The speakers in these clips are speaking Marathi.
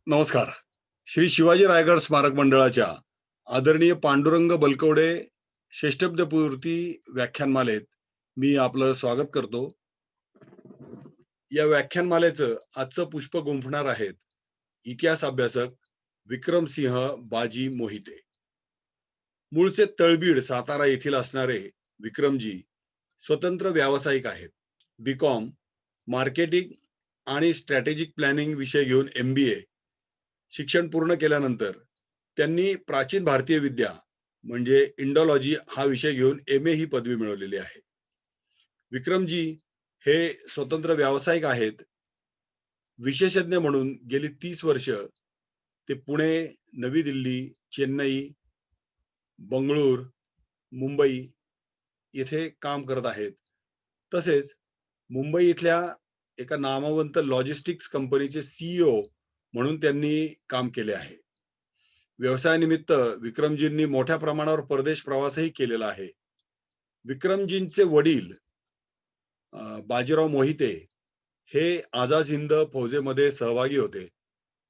नमस्कार. श्री शिवाजी रायगड स्मारक मंडळाच्या आदरणीय पांडुरंग बलकवडे षष्टब्दपूर्ती व्याख्यानमालेत मी आपलं स्वागत करतो. या व्याख्यानमालेचं आजचं पुष्प गुंफणार आहेत इतिहास अभ्यासक विक्रमसिंह बाजी मोहिते. मूळचे तळबीड सातारा येथील असणारे विक्रमजी स्वतंत्र व्यावसायिक आहेत. बीकॉम मार्केटिंग आणि स्ट्रॅटेजिक प्लॅनिंग विषय घेऊन MBA शिक्षण पूर्ण केल्यानंतर त्यांनी प्राचीन भारतीय विद्या म्हणजे इंडोलॉजी हा विषय घेऊन MA ही पदवी मिळवलेली आहे. विक्रमजी हे स्वतंत्र व्यावसायिक आहेत. विशेषज्ञ म्हणून गेली 30 वर्ष ते पुणे, नवी दिल्ली, चेन्नई, बंगळूर, मुंबई येथे काम करत आहेत. तसेच मुंबई इथल्या एका नामवंत लॉजिस्टिक्स कंपनीचे CEO म्हणून त्यांनी काम केले आहे. व्यवसायानिमित्त विक्रमजींनी मोठ्या प्रमाणावर परदेश प्रवासही केलेला आहे. विक्रमजींचे वडील बाजीराव मोहिते हे आझाद हिंद फौजेमध्ये सहभागी होते.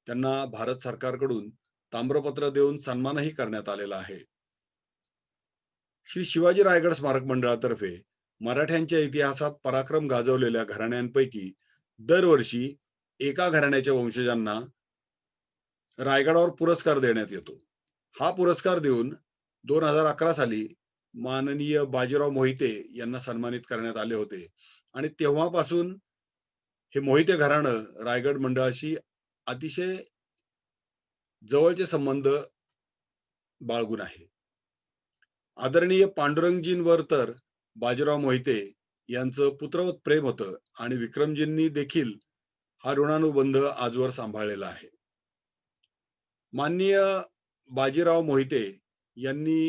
त्यांना भारत सरकारकडून ताम्रपत्र देऊन सन्मानही करण्यात आलेला आहे. श्री शिवाजी रायगड स्मारक मंडळातर्फे मराठ्यांच्या इतिहासात पराक्रम गाजवलेल्या घराण्यांपैकी दरवर्षी एका घराण्याच्या वंशजांना रायगडावर पुरस्कार देण्यात येतो. हा पुरस्कार देऊन 2011 साली माननीय बाजीराव मोहिते यांना सन्मानित करण्यात आले होते आणि तेव्हापासून हे मोहिते घराणं रायगड मंडळाशी अतिशय जवळचे संबंध बाळगून आहे. आदरणीय पांडुरंगजींवर तर बाजीराव मोहिते यांचं पुत्रवत प्रेम होतं आणि विक्रमजींनी देखील हा ऋणानुबंध आजवर सांभाळलेला आहे. माननीय बाजीराव मोहिते यांनी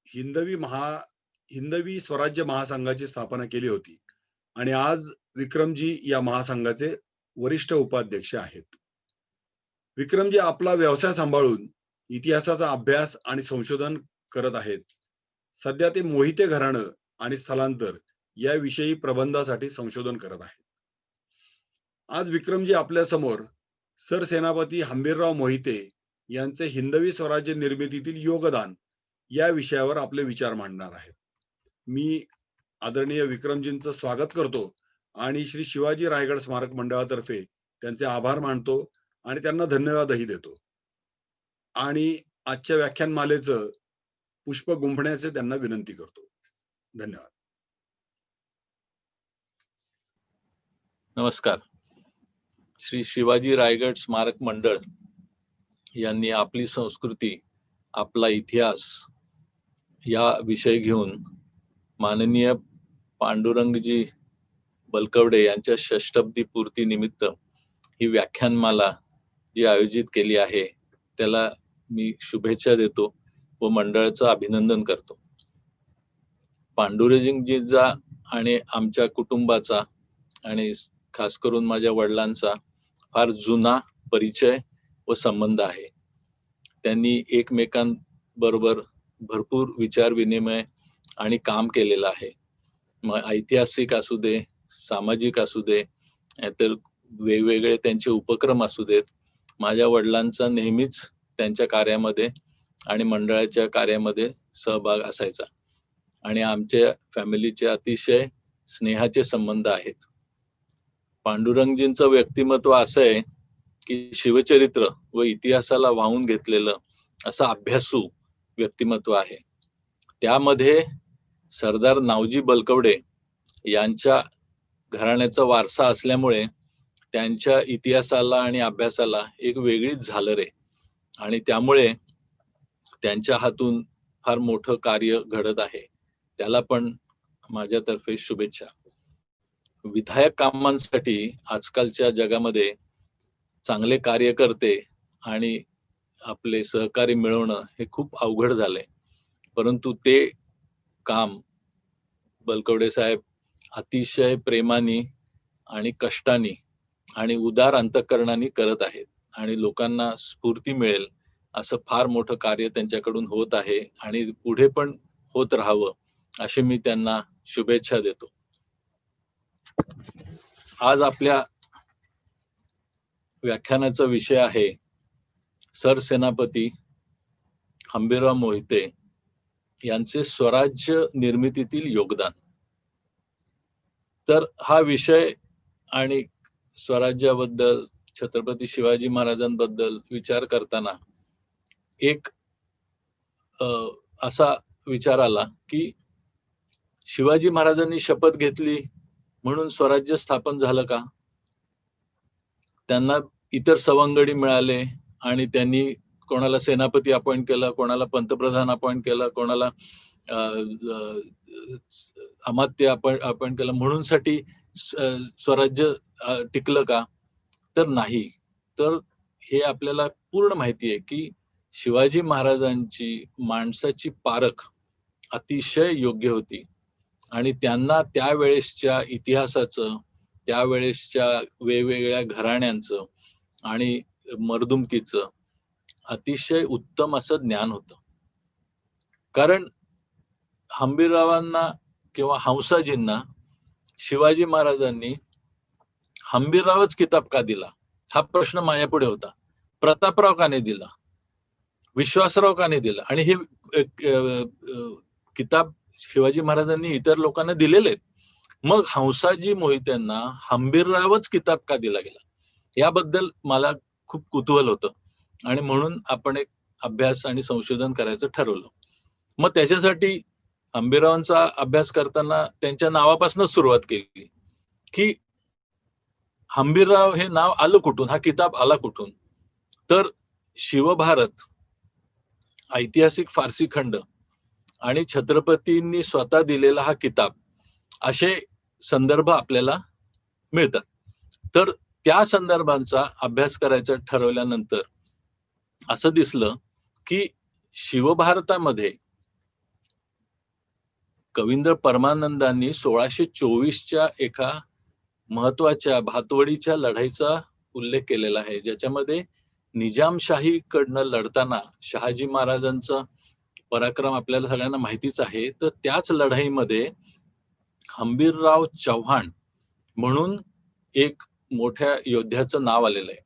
हिंदवी स्वराज्य महासंघाची स्थापना केली होती आणि आज विक्रमजी या महासंघाचे वरिष्ठ उपाध्यक्ष आहेत. विक्रमजी आपला व्यवसाय सांभाळून इतिहासाचा अभ्यास आणि संशोधन करत आहेत. सध्या ते मोहिते घराणं आणि स्थलांतर याविषयी प्रबंधासाठी संशोधन करत आहेत. आज विक्रमजी आपल्या समोर सरसेनापती हंबीरराव मोहिते यांचे हिंदवी स्वराज्य निर्मितीतील योगदान या विषयावर आपले विचार मांडणार आहेत. मी आदरणीय विक्रमजींचं स्वागत करतो आणि श्री शिवाजी रायगड स्मारक मंडळातर्फे त्यांचे आभार मानतो आणि त्यांना धन्यवादही देतो आणि आजच्या व्याख्यानमालेचं पुष्प गुंफण्याचे त्यांना विनंती करतो. धन्यवाद. नमस्कार. श्री शिवाजी रायगड स्मारक मंडळ यांनी आपली संस्कृती, आपला इतिहास या विषय घेऊन माननीय पांडुरंगजी बलकवडे यांच्या षष्टब्दी पूर्ती निमित्त ही व्याख्यानमाला जी आयोजित केली आहे त्याला मी शुभेच्छा देतो व मंडळाचं अभिनंदन करतो. पांडुरंगजींचा आणि आमच्या कुटुंबाचा आणि खास करून माझ्या वडिलांचा फार जुना परिचय व संबंध आहे. त्यांनी एकमेकांबरोबर भरपूर विचार विनिमय आणि काम केलेलं आहे. मग ऐतिहासिक असू दे, सामाजिक असू दे, तर वेगवेगळे त्यांचे उपक्रम असू देत, माझ्या वडिलांचा नेहमीच त्यांच्या कार्यामध्ये आणि मंडळाच्या कार्यामध्ये सहभाग असायचा आणि आमच्या फॅमिलीचे अतिशय स्नेहाचे संबंध आहेत. पांडुरंगजींचं व्यक्तिमत्व असं आहे की शिवचरित्र व इतिहासाला वाहून घेतलेलं असं अभ्यासू व्यक्तिमत्व आहे. त्यामध्ये सरदार नावजी बलकवडे यांच्या घराण्याचा वारसा असल्यामुळे त्यांच्या इतिहासाला आणि अभ्यासाला एक वेगळीच झालर आहे आणि त्यामुळे त्यांच्या हातून फार मोठं कार्य घडत आहे. त्याला पण माझ्यातर्फे शुभेच्छा. विधायक कामांसाठी आजकालच्या जगामध्ये चांगले कार्यकर्ते आणि आपले सहकारी मिळवणं हे खूप अवघड झालंय. परंतु ते काम बलकवडे साहेब अतिशय प्रेमाने आणि कष्टाने आणि उदार अंतःकरणाने करत आहेत आणि लोकांना स्फूर्ती मिळेल असं फार मोठं कार्य त्यांच्याकडून होत आहे आणि पुढे पण होत राहावं अशी मी त्यांना शुभेच्छा देतो. आज आपल्या व्याख्यानाचा विषय आहे सरसेनापती हंबीरराव मोहिते यांचे स्वराज्य निर्मितीतील योगदान. तर हा विषय आणि स्वराज्याबद्दल छत्रपती शिवाजी महाराजांबद्दल विचार करताना एक असा विचार आला की शिवाजी महाराजांनी शपथ घेतली म्हणून स्वराज्य स्थापन झालं का? त्यांना इतर सवंगडी मिळाले आणि त्यांनी कोणाला सेनापती अपॉइंट केलं, कोणाला पंतप्रधान अपॉइंट केलं, कोणाला अमात्य अपॉइंट केलं म्हणून साठी स्वराज्य टिकलं का? तर नाही. तर हे आपल्याला पूर्ण माहिती आहे की शिवाजी महाराजांची माणसाची पारख अतिशय योग्य होती आणि त्यांना त्यावेळेसच्या इतिहासाचं, त्यावेळेसच्या वेगवेगळ्या घराण्यांचं आणि मर्दुमकीचं अतिशय उत्तम असं ज्ञान होतं. कारण हंबीररावांना किंवा हंसाजींना शिवाजी महाराजांनी हंबीररावच किताब का दिला हा प्रश्न माझ्यापुढे होता. प्रतापराव का नाही दिला, विश्वासराव का नाही दिला, आणि हे किताब शिवाजी महाराजांनी इतर लोकांना दिलेले आहेत. मग हंसाजी मोहित्यांना हंबीररावच किताब का दिला गेला याबद्दल मला खूप कुतूहल होतं आणि म्हणून आपण एक अभ्यास आणि संशोधन करायचं ठरवलं. मग त्याच्यासाठी हंबीररावांचा अभ्यास करताना त्यांच्या नावापासूनच सुरुवात केली की हंबीरराव हे नाव आलं कुठून, हा किताब आला कुठून? तर शिवभारत, ऐतिहासिक फारसी खंड आणि छत्रपतींनी स्वतः दिलेला हा किताब असे संदर्भ आपल्याला मिळतात. तर त्या संदर्भांचा अभ्यास करायचा ठरवल्यानंतर असं दिसलं की शिवभारतामध्ये कवींद्र परमानंदांनी 1624च्या एका महत्वाच्या भातवडीच्या लढाईचा उल्लेख केलेला आहे, ज्याच्यामध्ये निजामशाहीकडनं लढताना शहाजी महाराजांचा पराक्रम आपल्याला सगळ्यांना माहितीच आहे. तर त्याच लढाईमध्ये हंबीरराव चव्हाण म्हणून एक मोठ्या योद्ध्याचं नाव आलेलं आहे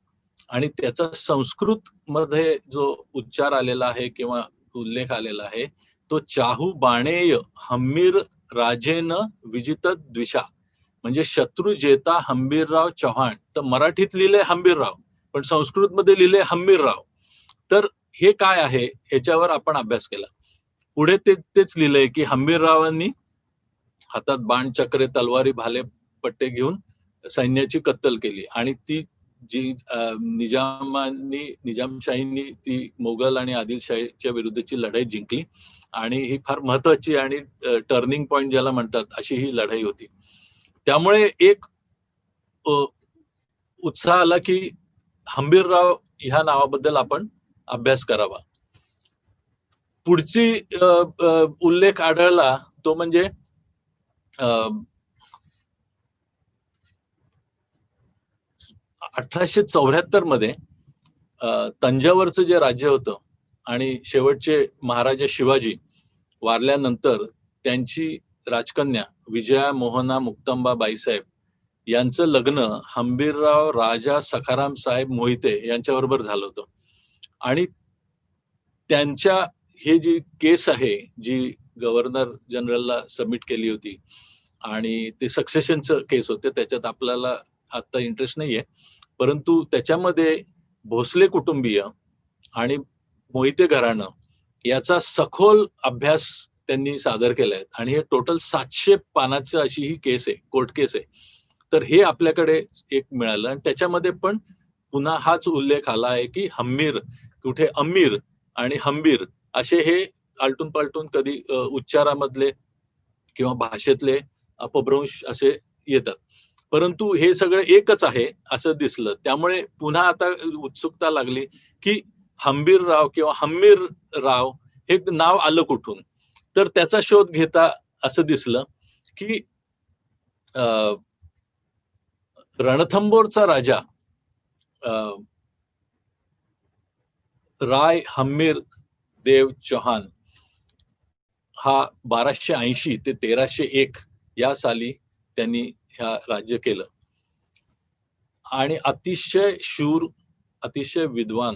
आणि त्याचा संस्कृत मध्ये जो उच्चार आलेला आहे किंवा उल्लेख आलेला आहे तो चाहू बाणेय हंबीर राजेन विजित द्विषा, म्हणजे शत्रू जेता हंबीरराव चव्हाण. तर मराठीत लिहिले हंबीरराव पण संस्कृत मध्ये लिहिले हंबीरराव. तर हे काय आहे ह्याच्यावर आपण अभ्यास केला. पुढे तेच लिहिलंय की हंबीररावांनी हातात बाण, चक्रे, तलवारी, भाले, पट्टे घेऊन सैन्याची कत्तल केली आणि ती जी निजामशाहींनी ती मोगल आणि आदिलशाहीच्या विरुद्धची लढाई जिंकली आणि ही फार महत्वाची आणि टर्निंग पॉइंट ज्याला म्हणतात अशी ही लढाई होती. त्यामुळे एक उत्साह आला की हंबीरराव ह्या नावाबद्दल आपण अभ्यास करावा. पुढची उल्लेख आढळला तो म्हणजे 1874 मध्ये तंजावरचं जे राज्य होतं आणि शेवटचे महाराजा शिवाजी वारल्यानंतर त्यांची राजकन्या विजया मोहना मुक्तांबा बाईसाहेब यांचं लग्न हंबीरराव राजा सखाराम साहेब मोहिते यांच्याबरोबर झालं होतं आणि त्यांच्या हे जी केस आहे जी गव्हर्नर जनरलला सबमिट केली होती आणि ते सक्सेशनचं केस होते, त्याच्यात आपल्याला आता इंटरेस्ट नाहीये, परंतु त्याच्यामध्ये भोसले कुटुंबीय आणि मोहिते घराणं याचा सखोल अभ्यास त्यांनी सादर केलाय आणि हे टोटल 700 पानाची अशी ही केस आहे, कोर्ट केस आहे. तर हे आपल्याकडे एक मिळालं आणि त्याच्यामध्ये पण पुन्हा हाच उल्लेख आला आहे की हम्मीर, कुठे अमीर आणि हंबीर असे हे आलटून पालटून कधी उच्चारामधले किंवा भाषेतले अपभ्रंश असे येतात. परंतु हे सगळं एकच आहे असं दिसलं. त्यामुळे पुन्हा आता उत्सुकता लागली, की हंबीरराव किंवा हम्मीरराव हे नाव आलं कुठून? तर त्याचा शोध घेता असं दिसलं, की अ, रणथंबोरचा राजा अ, राय हम्मीर देव चौहान हा 1280 ते 1301 या साली त्यांनी ह्या राज्य केलं. आणि अतिशय शूर, अतिशय विद्वान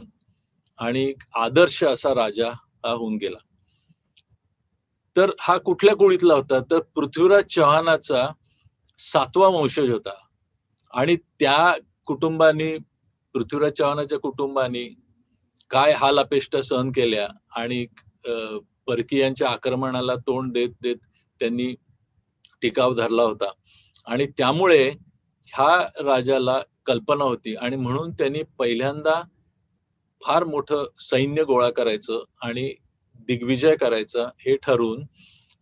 आणि आदर्श असा राजा हा होऊन गेला. तर हा कुठल्या कुळीतला होता? तर पृथ्वीराज चौहानाचा 7वा वंशज होता. आणि त्या कुटुंबानी, पृथ्वीराज चौहानाच्या कुटुंबानी काय हाल अपेष्टा सहन केल्या आणि अ, परकीयांच्या आक्रमणाला तोंड देत देत त्यांनी टिकाव धरला होता. आणि त्यामुळे ह्या राजाला कल्पना होती आणि म्हणून त्यांनी पहिल्यांदा फार मोठं सैन्य गोळा करायचं आणि दिग्विजय करायचा हे ठरवून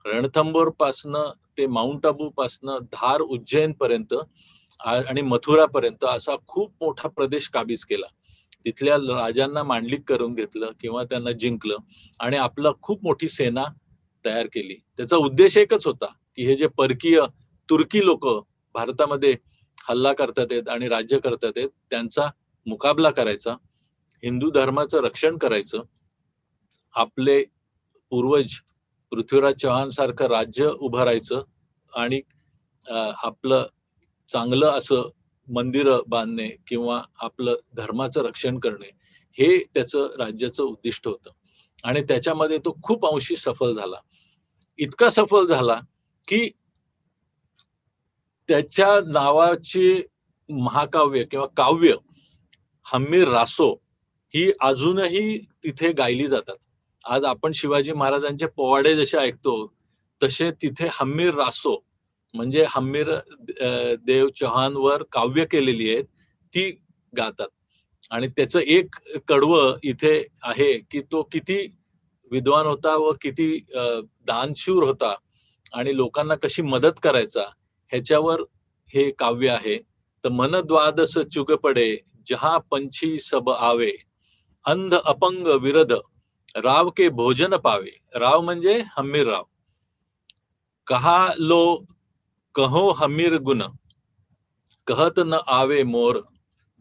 रणथंबोर पासनं ते माउंट आबू पासनं धार उज्जैन पर्यंत आणि मथुरा पर्यंत असा खूप मोठा प्रदेश काबीज केला. तिथल्या राजांना मांडलिक करून घेतलं किंवा त्यांना जिंकलं आणि आपलं खूप मोठी सेना तयार केली. त्याचा उद्देश एकच होता, की हे जे परकीय तुर्की लोक भारतामध्ये हल्ला करतात आहेत आणि राज्य करतात आहेत, त्यांचा मुकाबला करायचा, हिंदू धर्माचं रक्षण करायचं, आपले पूर्वज पृथ्वीराज चौहान सारखं राज्य उभारायचं आणि आपलं चांगलं असं मंदिरं बांधणे किंवा आपलं धर्माचं रक्षण करणे हे त्याचं राज्याचं उद्दिष्ट होतं. आणि त्याच्यामध्ये तो खूप अंशी सफल झाला. इतका सफल झाला की त्याच्या नावाची महाकाव्य किंवा काव्य हम्मीर रासो ही अजूनही तिथे गायली जातात. आज आपण शिवाजी महाराजांचे पोवाडे जसे ऐकतो तसे तिथे हम्मीर रासो म्हणजे हम्मीर देव चौहानवर काव्य केलेली आहेत ती गातात. आणि त्याचं एक कडवं इथे आहे की तो किती विद्वान होता व किती दानशूर होता आणि लोकांना कशी मदत करायचा ह्याच्यावर हे काव्य आहे. तर मन द्वादस चुग पडे जहां पंछी सब आवे अंध अपंग विरध राव के भोजन पावे. राव म्हणजे हम्मीर राव. कहा लो कहो हम्मीर गुण कहत न आवे मोर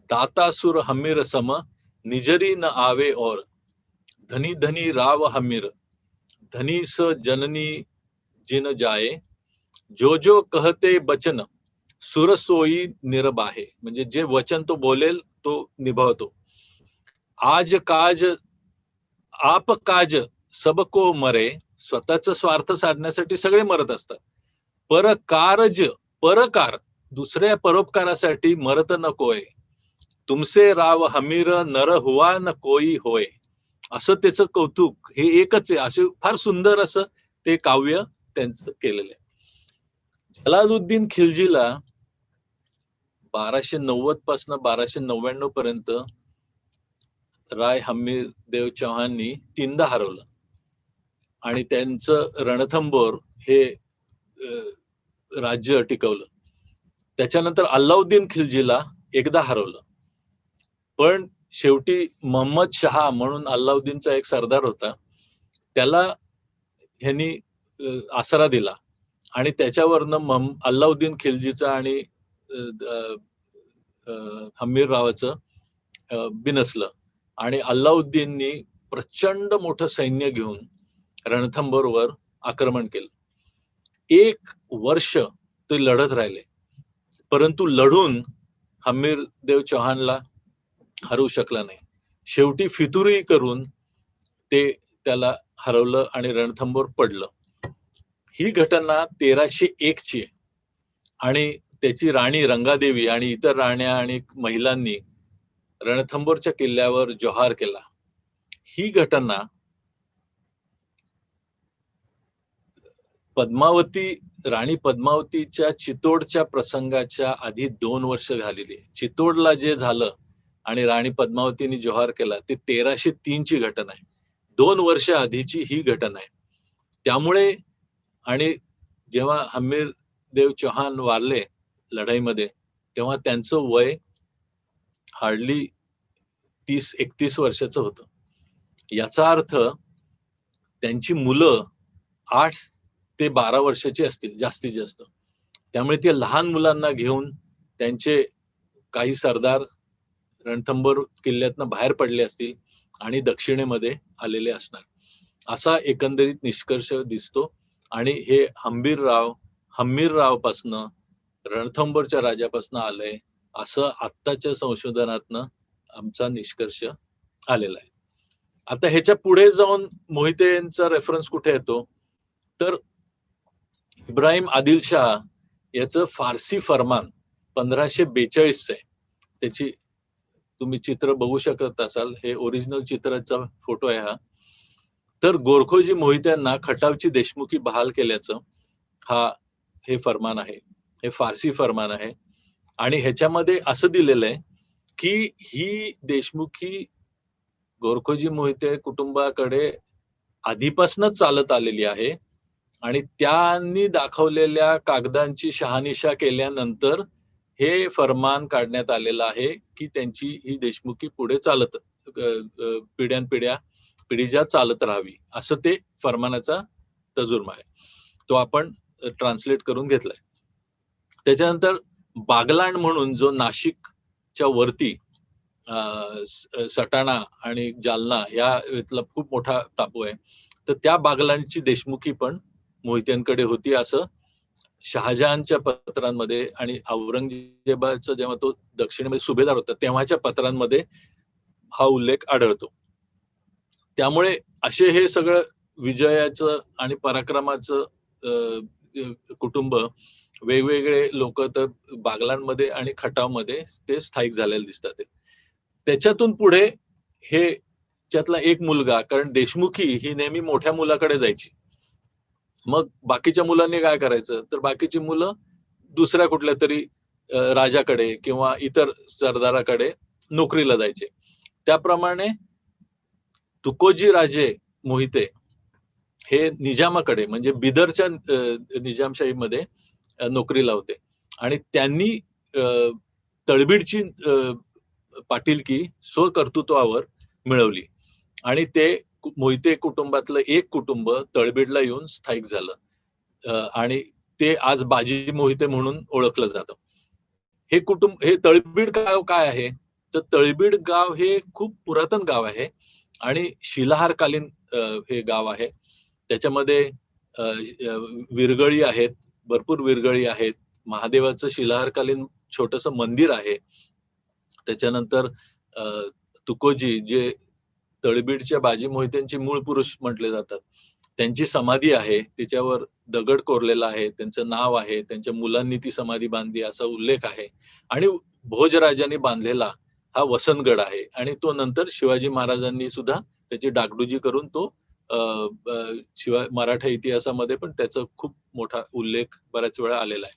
दाता सुर हम्मीर सम निजरी न आवे और धनी धनी राव हम्मीर धनी स जननी जिन जाए जो जो कहते बचन सुरसोई निरबाहे. म्हणजे जे वचन तो बोलेल तो निभावतो. आज काज आप काज सबको मरे. स्वतःचा स्वार्थ साधण्यासाठी सगळे मरत असतात. पर कारज परकार दुसऱ्या परोपकारासाठी मरत न कोय. तुमसे राव हमीर नर हुआ न कोई होय. असं त्याचं कौतुक हे एकच आहे. असे फार सुंदर असं ते काव्य त्यांचं केलेलं आहे. जलालुद्दीन खिलजीला 1290 पासून 1299 पर्यंत राय हम्मीर देव चौहाननी 3दा हरवलं आणि त्यांचं रणथंबोर हे राज्य टिकवलं. त्याच्यानंतर अल्लाउद्दीन खिलजीला एकदा हरवलं. पण शेवटी मोहम्मद शहा म्हणून अल्लाउद्दीनचा एक सरदार होता, त्याला ह्यांनी आसरा दिला आणि त्याच्यावरनं अल्लाउद्दीन खिलजीचा आणि हम्मीर रावाचं बिनसलं आणि अल्लाउद्दीननी प्रचंड मोठं सैन्य घेऊन रणथंबोरवर आक्रमण केलं. 1 वर्ष ते लढत राहिले, परंतु लढून हम्मीर देव चौहानला हरवू शकला नाही. शेवटी फितुरी करून ते त्याला हरवलं आणि रणथंबोर पडलं. ही घटना 1301 ची आहे आणि त्याची राणी रंगादेवी आणि इतर राण्या आणि महिलांनी रणथंबोरच्या किल्ल्यावर जोहार केला. ही घटना पद्मावती राणी पद्मावतीच्या चितोडच्या प्रसंगाच्या आधी 2 वर्ष झालेली आहे. चितोडला जे झालं आणि राणी पद्मावतीने जोहार केला ते 1303 ची घटना आहे. 2 वर्ष आधीची ही घटना आहे. त्यामुळे आणि जेव्हा हम्मीर देव चौहान वारले लढाईमध्ये तेव्हा त्यांचं वय हार्डली 30-31 वर्षाचं होतं. याचा अर्थ त्यांची मुलं 8 ते 12 वर्षाची असतील जास्तीत जास्त. त्यामुळे ते लहान मुलांना घेऊन त्यांचे काही सरदार रणथंबोर किल्ल्यातनं बाहेर पडले असतील आणि दक्षिणेमध्ये आलेले असणार. असा एकंदरीत निष्कर्ष दिसतो आणि हे हम्मीरराव पासनं रणथंबोरच्या राजापासनं आलंय असं आत्ताच्या संशोधनातनं आमचा निष्कर्ष आलेला आहे. आता ह्याच्या पुढे जाऊन मोहितेंचा रेफरन्स कुठे येतो तर इब्राहिम आदिलशाह याचं फारसी फरमान 1542 आहे. त्याची तुम्ही चित्र बघू शकत असाल, हे ओरिजिनल चित्राचा फोटो आहे हा. तर गोरखोजी मोहित्यांना खटावची देशमुखी बहाल केल्याचं हे फरमान आहे, हे फारसी फरमान आहे. आणि ह्याच्यामध्ये असं दिलेलं आहे की ही देशमुखी गोरखोजी मोहिते कुटुंबाकडे आधीपासूनच चालत आलेली आहे आणि त्यांनी दाखवलेल्या कागदांची शहानिशा केल्यानंतर हे फरमान काढण्यात आलेलं आहे की त्यांची ही देशमुखी पुढे चालत पिढीजा चालत राहावी, असं ते फरमानाचा तर्जुमा आहे. तो आपण ट्रान्सलेट करून घेतलाय. त्याच्यानंतर बागलाण म्हणून जो नाशिकच्या वरती सटाणा आणि जालना या इथला खूप मोठा टापू आहे, तर त्या बागलाणची देशमुखी पण मोहित्यांकडे होती असं शहाजहानच्या पत्रांमध्ये आणि औरंगजेबाचा जेव्हा तो दक्षिणेमध्ये सुभेदार होता तेव्हाच्या पत्रांमध्ये हा उल्लेख आढळतो. त्यामुळे असे हे सगळं विजयाचं आणि पराक्रमाचं कुटुंब वेगवेगळे लोक तर बागलांमध्ये आणि खटावमध्ये ते स्थायिक झालेले दिसतात. त्याच्यातून पुढे हे त्यातला एक मुलगा, कारण देशमुखी ही नेहमी मोठ्या मुलाकडे जायची, मग बाकीच्या मुलांनी काय करायचं तर बाकीची मुलं दुसऱ्या कुठल्या तरी राजाकडे किंवा इतर सरदाराकडे नोकरीला जायचे. त्याप्रमाणे तुकोजी राजे मोहिते हे निजामाकडे म्हणजे बिदरच्या निजामशाहीमध्ये नोकरीला होते आणि त्यांनी तळबीडची पाटीलकी स्वकर्तृत्वावर मिळवली आणि ते मोहिते कुटुंबातलं एक कुटुंब तळबीडला येऊन स्थायिक झालं आणि ते आज बाजी मोहिते म्हणून ओळखलं जातं. हे कुटुंब, हे तळबीड गाव काय आहे तर तळबीड गाव हे खूप पुरातन गाव आहे आणि शिलाहारकालीन हे गाव आहे. त्याच्यामध्ये विरगळी आहेत, भरपूर विरगळी आहेत. महादेवाचं शिलाहारकालीन छोटस मंदिर आहे. त्याच्यानंतर तुकोजी जे तळबीडच्या बाजी मोहित्यांचे मूळ पुरुष म्हटले जातात, त्यांची समाधी आहे, तिच्यावर दगड कोरलेला आहे, त्यांचं नाव आहे, त्यांच्या मुलांनी ती समाधी बांधली असा उल्लेख आहे आणि भोजराजांनी बांधलेला हा वसंतगड आहे आणि तो नंतर शिवाजी महाराजांनी सुद्धा त्याची डागडुजी करून तो मराठा इतिहासामध्ये पण त्याचा खूप मोठा उल्लेख बऱ्याच वेळा आलेला आहे.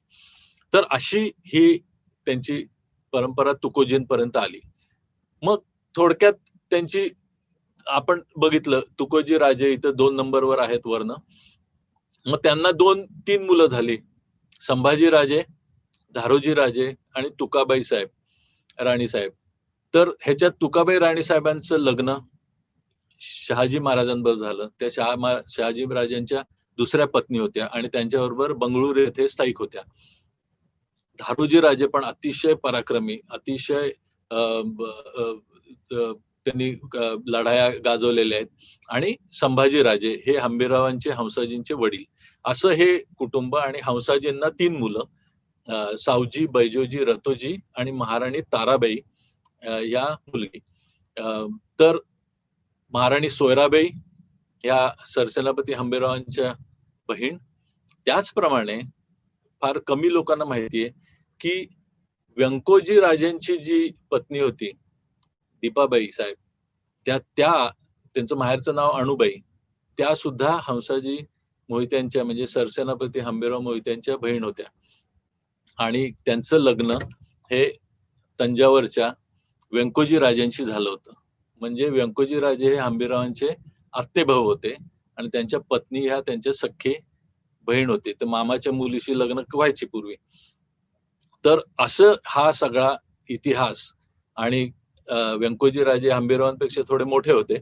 तर अशी ही त्यांची परंपरा तुकोजींपर्यंत आली. मग थोडक्यात त्यांची आपण बघितलं, तुकोजी राजे इथं 2 नंबरवर आहेत वर्ण. मग त्यांना 2-3 मुलं झाली, संभाजी राजे, धारोजी राजे आणि तुकाबाई साहेब, राणी साहेब. तर ह्याच्यात तुकाबाई राणी साहेबांचं लग्न शहाजी महाराजांबरोबर झालं. त्या शहाजी राजांच्या दुसऱ्या पत्नी होत्या आणि त्यांच्याबरोबर बंगळूर येथे स्थायिक होत्या. धारोजी राजे पण अतिशय पराक्रमी, अतिशय त्यांनी लढाया गाजवलेल्या आहेत आणि संभाजी राजे हे हंबीररावांचे हंसाजींचे वडील. असं हे कुटुंब आणि हंसाजींना 3 मुलं, सावजी, बैजोजी, रतोजी आणि महाराणी ताराबाई या मुलगी. तर महाराणी सोयराबाई या सरसेनापती हंबीररावांच्या बहीण. त्याचप्रमाणे फार कमी लोकांना माहिती आहे की व्यंकोजी राजेंची जी पत्नी होती दीपाबाई साहेब, त्यांचं माहेरचं नाव अणुबाई, त्या सुद्धा हंसाजी मोहित्यांच्या म्हणजे सरसेनापती हंबीरराव मोहित्यांच्या बहीण होत्या आणि त्यांचं लग्न हे तंजावरच्या व्यंकोजी राजांशी झालं होतं. म्हणजे व्यंकोजी राजे हे हंबीररावांचे आत्तेभाऊ होते आणि त्यांच्या पत्नी ह्या त्यांच्या सख्खे बहीण होते. तर मामाच्या मुलीशी लग्न व्हायची पूर्वी. तर असं हा सगळा इतिहास आणि व्यंकोजी राजे हंबीररावांपेक्षा थोडे मोठे होते.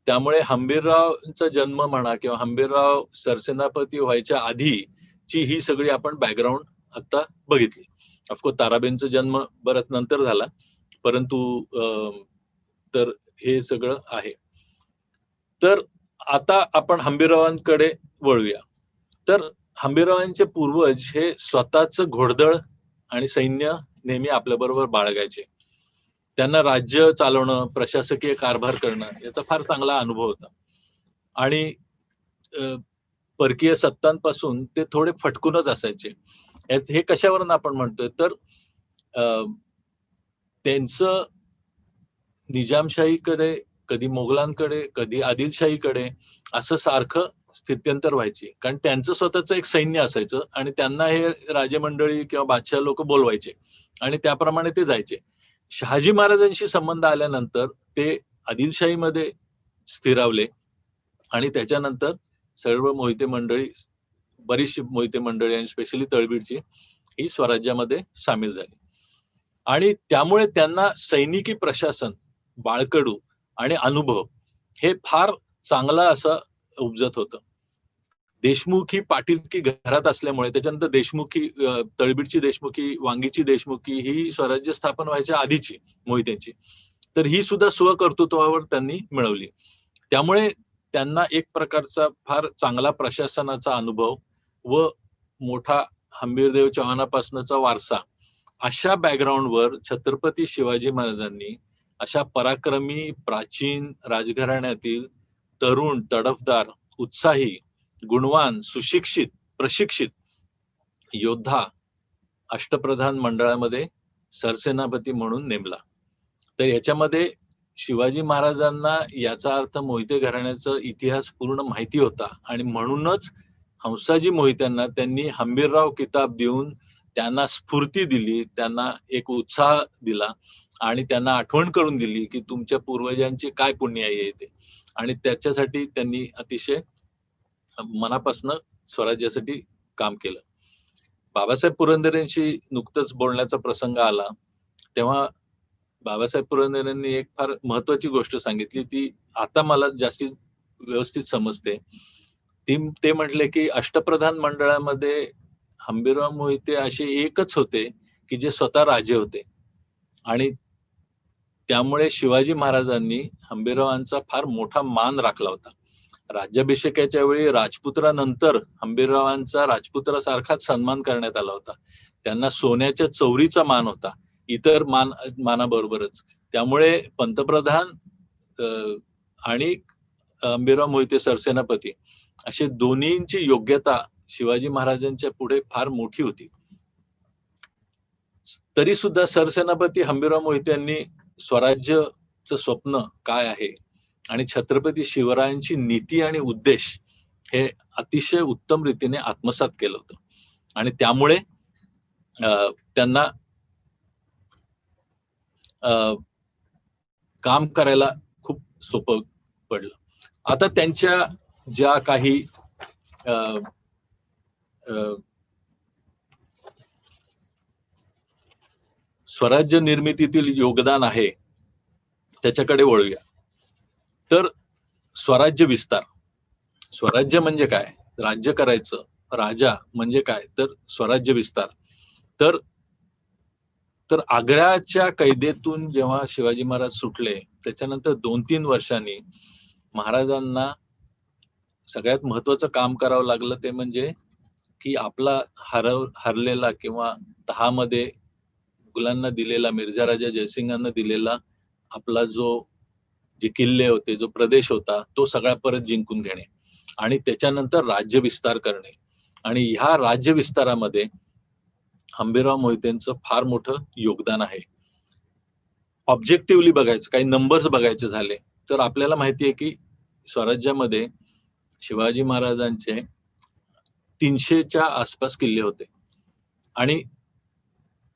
त्यामुळे हंबीररावांचा जन्म म्हणा किंवा हंबीरराव सरसेनापती व्हायच्या आधीची ही सगळी आपण बॅकग्राऊंड आता बघितली. ऑफकोर्स ताराबाईंचा जन्म बराच नंतर झाला, परंतु तर हे सगळं आहे. तर आता आपण हंबीररावांकडे वळूया. तर हंबीररावांचे पूर्वज हे स्वतःच घोडदळ आणि सैन्य नेहमी आपल्याबरोबर बाळगायचे. त्यांना राज्य चालवणं, प्रशासकीय कारभार करणं याचा फार चांगला अनुभव होता. आणि परकीय सत्तांपासून ते थोडे फटकूनच असायचे. हे कशावरून आपण म्हणतोय तर त्यांचं निजामशाहीकडे, कधी मोगलांकडे, कधी आदिलशाहीकडे असं सारखं स्थित्यंतर व्हायची. कारण त्यांचं स्वतःचं एक सैन्य असायचं आणि त्यांना हे राजमंडळी किंवा बादशाह लोक बोलवायचे आणि त्याप्रमाणे ते जायचे. शहाजी महाराजांशी संबंध आल्यानंतर ते आदिलशाहीमध्ये स्थिरावले आणि त्याच्यानंतर सर्व मोहिते मंडळी, बरीचशी मोहिते मंडळी आणि स्पेशली तळबीडची ही स्वराज्यामध्ये सामील झाली. आणि त्यामुळे त्यांना सैनिकी प्रशासन, बाळकडू आणि अनुभव हे फार चांगलं असं उपजत होतं. देशमुखी पाटीलकी घरात असल्यामुळे त्याच्यानंतर देशमुखी, तळबीडची देशमुखी, वांगीची देशमुखी ही स्वराज्य स्थापन व्हायच्या आधीची मोहित्यांची, तर ही सुद्धा स्वकर्तृत्वावर त्यांनी मिळवली. त्यामुळे त्यांना एक प्रकारचा फार चांगला प्रशासनाचा अनुभव व मोठा हंबीरदेव चव्हाणापासूनचा वारसा, अशा बॅकग्राऊंडवर छत्रपती शिवाजी महाराजांनी अशा पराक्रमी प्राचीन राजघराण्यातील तरुण, तडफदार, उत्साही, गुणवान, सुशिक्षित, प्रशिक्षित योद्धा अष्टप्रधान मंडळामध्ये सरसेनापती म्हणून नेमला. तर याच्यामध्ये शिवाजी महाराजांना याचा अर्थ मोहिते घराण्याचा इतिहास पूर्ण माहिती होता आणि म्हणूनच हंसाजी मोहित्यांना त्यांनी हंबीरराव किताब देऊन त्यांना स्फूर्ती दिली, त्यांना एक उत्साह दिला आणि त्यांना आठवण करून दिली की तुमच्या पूर्वजांची काय पुण्याई आहे ते. आणि त्याच्यासाठी त्यांनी अतिशय मनापासून स्वराज्यासाठी काम केलं. बाबासाहेब पुरंदरेंशी नुकतंच बोलण्याचा प्रसंग आला, तेव्हा बाबासाहेब पुरंदरेंनी एक फार महत्वाची गोष्ट सांगितली, ती आता मला जास्तीत व्यवस्थित समजते. ते म्हटले की अष्टप्रधान मंडळामध्ये हंबीरराव मोहिते असे एकच होते की जे स्वतः राजे होते आणि त्यामुळे शिवाजी महाराजांनी हंबीररावांचा फार मोठा मान राखला होता. राज्याभिषेकाच्या वेळी राजपुत्रानंतर हंबीररावांचा राजपुत्रासारखाच सन्मान करण्यात आला होता. त्यांना सोन्याच्या चौरीचा मान होता, इतर मानाबरोबरच. त्यामुळे पंतप्रधान आणि हंबीरराव मोहिते सरसेनापती असे दोन्हींची योग्यता शिवाजी महाराजांच्या पुढे फार मोठी होती. तरी सुद्धा सरसेनापती हंबीरराव मोहिते यांनी स्वराज्याचं स्वप्न काय आहे आणि छत्रपती शिवरायांची नीती आणि उद्देश हे अतिशय उत्तम रीतीने आत्मसात केलं होतं आणि त्यामुळे त्यांना काम करायला खूप सोपं पडलं. आता त्यांच्या ज्या काही स्वराज्य निर्मितीतील योगदान आहे त्याच्याकडे वळूया. तर स्वराज्य विस्तार, स्वराज्य म्हणजे काय, राज्य करायचं, राजा म्हणजे काय, तर स्वराज्य विस्तार. तर आग्र्याच्या कैदेतून जेव्हा शिवाजी महाराज सुटले त्याच्यानंतर 2-3 वर्षांनी महाराजांना सगळ्यात महत्वाचं काम करावं लागलं, ते म्हणजे की आपला हरलेला किंवा तहामध्ये मुघलांना दिलेला, मिर्झा राजा जयसिंगांना दिलेला आपला जे किल्ले होते, जो प्रदेश होता, तो सगळा परत जिंकून घेणे आणि त्याच्यानंतर राज्य विस्तार करणे. आणि ह्या राज्य विस्तारामध्ये हंबीरराव मोहितेंचं फार मोठं योगदान आहे. ऑब्जेक्टिव्हली बघायचं, काही नंबर्स बघायचे झाले तर आपल्याला माहिती आहे की स्वराज्यामध्ये शिवाजी महाराजांचे 300च्या आसपास किल्ले होते आणि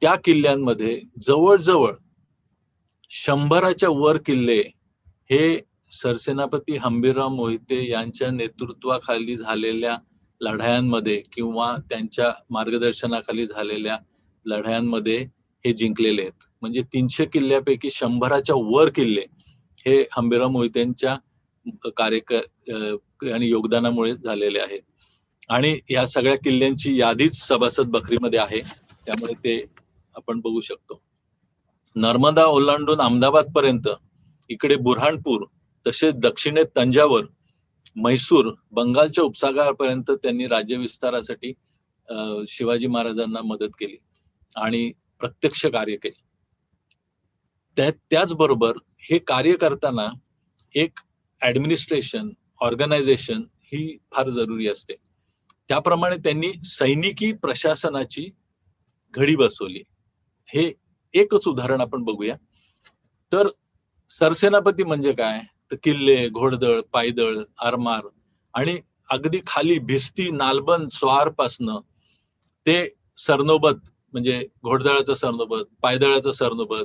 त्या किल्ल्यांमध्ये जवळजवळ 100च्या वर किल्ले हे सरसेनापती हंबीरराव मोहिते यांच्या नेतृत्वाखाली झालेल्या लढायांमध्ये किंवा त्यांच्या मार्गदर्शनाखाली झालेल्या लढ्यांमध्ये हे जिंकलेले आहेत. म्हणजे 300 किल्ल्यापैकी 100च्या वर किल्ले हे हंबीरराव मोहित्यांच्या आणि योगदानामुळे झालेले आहेत. आणि या सगळ्या किल्ल्यांची यादीच सभासद बखरीमध्ये आहे, त्यामुळे ते आपण बघू शकतो. नर्मदा ओलांडून अहमदाबाद पर्यंत, इकडे बुऱ्हाणपूर, तसेच दक्षिणेत तंजावर, म्हैसूर, बंगालच्या उपसागरापर्यंत त्यांनी राज्य विस्तारासाठी शिवाजी महाराजांना मदत केली आणि प्रत्यक्ष कार्य केले. त्याचबरोबर हे कार्य करताना एक ऍडमिनिस्ट्रेशन, ऑर्गनायझेशन ही फार जरुरी असते. त्याप्रमाणे त्यांनी सैनिकी प्रशासनाची घडी बसवली. हे एकच उदाहरण आपण बघूया. तर सरसेनापती म्हणजे काय? तर किल्ले, घोडदळ, पायदळ, आरमार आणि अगदी खाली भिस्ती, नालबंद, स्वारपासनं ते सरनोबत म्हणजे घोडदळाचं सरनोबत, पायदळाचं सरनोबत,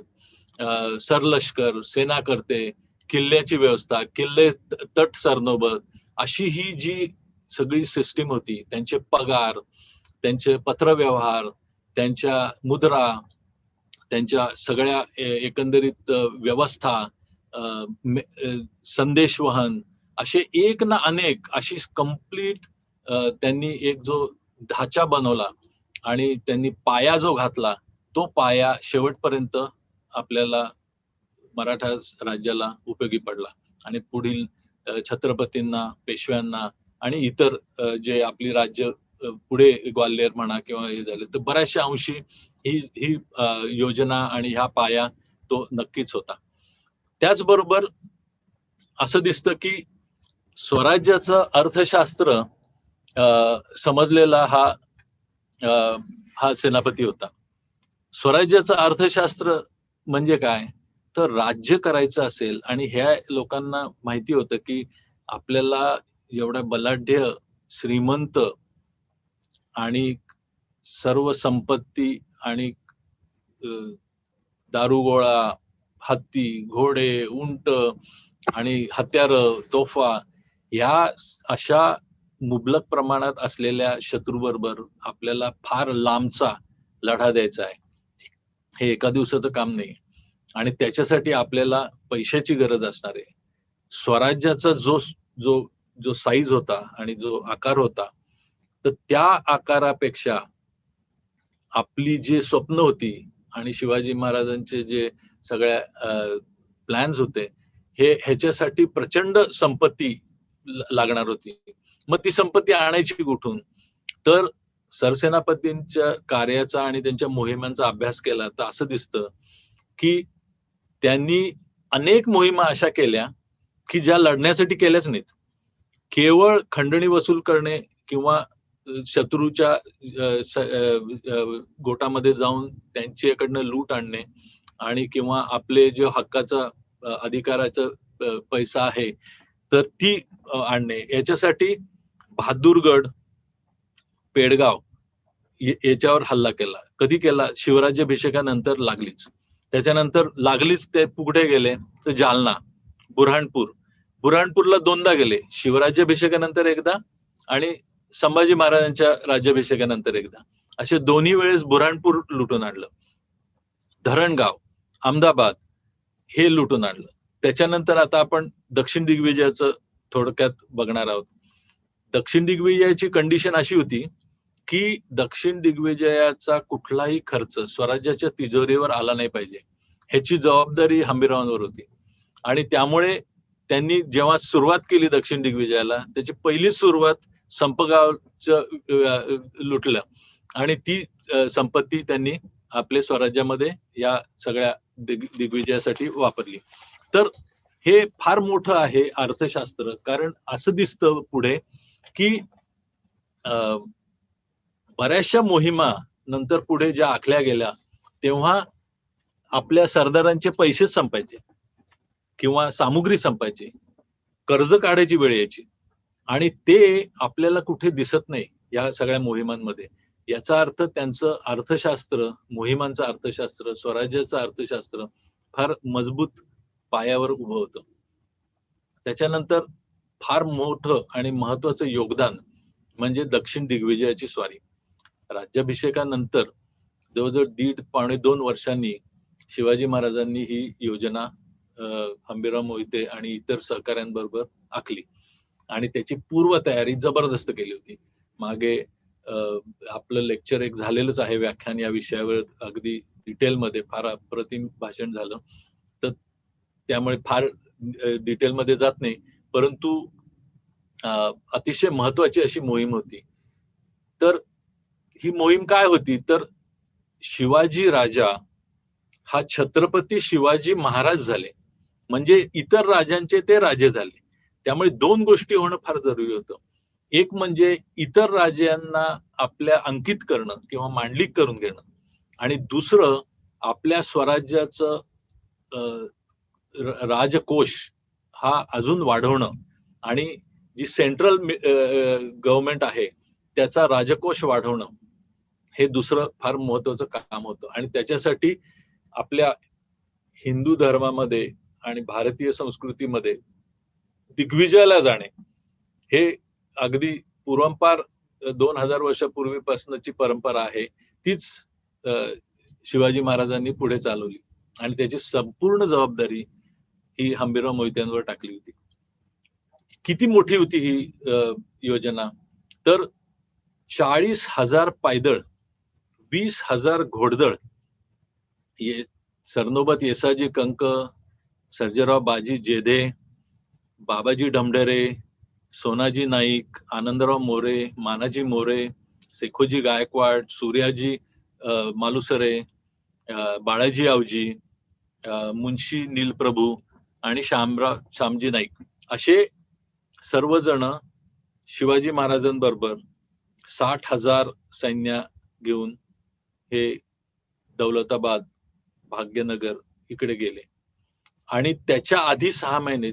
सरलष्कर, सेनाकर्ते, किल्ल्याची व्यवस्था, किल्ले तट सरनोबत, अशी ही जी सगळी सिस्टीम होती, त्यांचे पगार, त्यांचे पत्रव्यवहार, त्यांच्या मुद्रा, त्यांच्या सगळ्या एकंदरीत व्यवस्था, संदेशवहन, असे एक ना अनेक अशी कंप्लीट त्यांनी एक जो ढाचा बनवला आणि त्यांनी पाया जो घातला, तो पाया शेवटपर्यंत आपल्याला मराठा राज्याला उपयोगी पडला आणि पुढील छत्रपतींना, पेशव्यांना आणि इतर जे आपली राज्य पुढे ग्वाल्हेर म्हणा किंवा हे झाले, तर बऱ्याचशा अंशी ही योजना आणि ह्या पाया तो नक्कीच होता. त्याचबरोबर असं दिसतं की स्वराज्याचं अर्थशास्त्र समजलेला हा सेनापती होता. स्वराज्याचं अर्थशास्त्र म्हणजे काय? तर राज्य करायचं असेल आणि ह्या लोकांना माहिती होतं की आपल्याला एवढ्या बलाढ्य, श्रीमंत आणि सर्व संपत्ती आणि दारुगोळा, हत्ती, घोडे, उंट आणि हत्यारं, तोफा, ह्या अशा मुबलक प्रमाणात असलेल्या शत्रूबरोबर आपल्याला फार लांबचा लढा द्यायचा आहे. हे एका दिवसाचं काम नाही आणि त्याच्यासाठी आपल्याला पैशाची गरज असणार आहे. स्वराज्याचा जो साईज होता आणि जो आकार होता, तर त्या आकारापेक्षा आपली जी स्वप्न होती आणि शिवाजी महाराजांचे जे सगळ्या प्लॅन्स होते, ह्याच्यासाठी प्रचंड संपत्ती लागणार होती. मग ती संपत्ती आणायची कुठून? तर सरसेनापतींच्या कार्याचा आणि त्यांच्या मोहिमांचा अभ्यास केला तर असं दिसतं की त्यांनी अनेक मोहिमा अशा केल्या की ज्या लढण्यासाठी केल्याच नाहीत. केवळ खंडणी वसूल करणे किंवा शत्रूच्या गोटामध्ये जाऊन त्यांच्याकडनं लूट आणणे आणि किंवा आपले जे हक्काचा अधिकाराचा पैसा आहे तर ती आणणे, याच्यासाठी बहादूरगड, पेडगाव याच्यावर हल्ला केला. कधी केला? शिवराज्याभिषेकानंतर लागलीच. त्याच्यानंतर लागलीच ते पुढे गेले तर जालना, बुऱ्हाणपूरला 2दा गेले. शिवराज्याभिषेकानंतर एकदा आणि संभाजी महाराजांच्या राज्याभिषेकानंतर एकदा. असे दोन्ही वेळेस बुऱ्हाणपूर लुटून आणलं. धरणगाव, अहमदाबाद हे लुटून आणलं. त्याच्यानंतर आता आपण दक्षिण दिग्विजयाचं थोडक्यात बघणार आहोत. दक्षिण दिग्विजयाची कंडिशन अशी होती की दक्षिण दिग्विजयाचा कुठलाही खर्च स्वराज्याच्या तिजोरीवर आला नाही पाहिजे, ह्याची जबाबदारी हंबीररावांवर होती. आणि त्यामुळे त्यांनी जेव्हा सुरुवात केली दक्षिण दिग्विजयाला, त्याची पहिली सुरुवात संपगावचं लुटलं आणि ती संपत्ती त्यांनी आपल्या स्वराज्यामध्ये या सगळ्या दिग्विजयासाठी वापरली. तर हे फार मोठं आहे अर्थशास्त्र, कारण असं दिसतं पुढे की बऱ्याचशा मोहिमा नंतर पुढे ज्या आखल्या गेल्या तेव्हा आपल्या सरदारांचे पैसेच संपायचे किंवा सामुग्री संपायची, कर्ज काढायची वेळ यायची आणि ते आपल्याला कुठे दिसत नाही या सगळ्या मोहिमांमध्ये. याचा अर्थ त्यांचं अर्थशास्त्र, मोहिमांचं अर्थशास्त्र, स्वराज्याचं अर्थशास्त्र फार मजबूत पायावर उभं होतं. त्याच्यानंतर फार मोठं आणि महत्वाचं योगदान म्हणजे दक्षिण दिग्विजयाची स्वारी. राज्याभिषेकानंतर जवळजवळ 1.5-2 वर्षांनी शिवाजी महाराजांनी ही योजना हंबीरराव मोहिते आणि इतर सहकाऱ्यांबरोबर आखली आणि त्याची पूर्वतयारी जबरदस्त केली होती. मागे आपलं लेक्चर एक झालेलंच आहे, व्याख्यान या विषयावर अगदी डिटेलमध्ये फार अप्रतिम भाषण झालं. तर त्यामुळे फार डिटेलमध्ये जात नाही, परंतु अतिशय महत्वाची अशी मोहीम होती. तर ही मोहीम काय होती, तर शिवाजी राजा हा छत्रपती शिवाजी महाराज झाले, म्हणजे इतर राजांचे ते राजे झाले. त्यामुळे 2 गोष्टी होणं फार जरुरी होतं. एक म्हणजे इतर राज्यांना आपल्या अंकित करणं किंवा मांडलिक करून घेणं, आणि दुसरं आपल्या स्वराज्याचं राजकोष हा अजून वाढवणं आणि जी सेंट्रल गव्हर्नमेंट आहे त्याचा राजकोष वाढवणं, हे दुसरं फार महत्वाचं काम होतं. आणि त्याच्यासाठी आपल्या हिंदू धर्मामध्ये आणि भारतीय संस्कृतीमध्ये दिग्विजयाला जाणे हे अगदी पूर्वंपार 2000 वर्षापूर्वीपासूनची परंपरा आहे. तीच शिवाजी महाराजांनी पुढे चालवली आणि त्याची संपूर्ण जबाबदारी ही हंबीरराव मोहित्यांवर टाकली होती. किती मोठी होती ही योजना, तर 40,000 पायदळ, 20,000 घोडदळ, सरनोबत येसाजी कंक, सर्जेराव बाजी जेधे, बाबाजी ढमढेरे, सोनाजी नाईक, आनंदराव मोरे, मानाजी मोरे, शेखोजी गायकवाड, सूर्याजी मालुसरे, बाळाजी आवजी, मुन्शी नीलप्रभू आणि श्यामजी नाईक, असे सर्वजण शिवाजी महाराजांबरोबर 60,000 सैन्य घेऊन हे दौलताबाद, भाग्यनगर इकडे गेले. आणि त्याच्या आधी 6 महिने,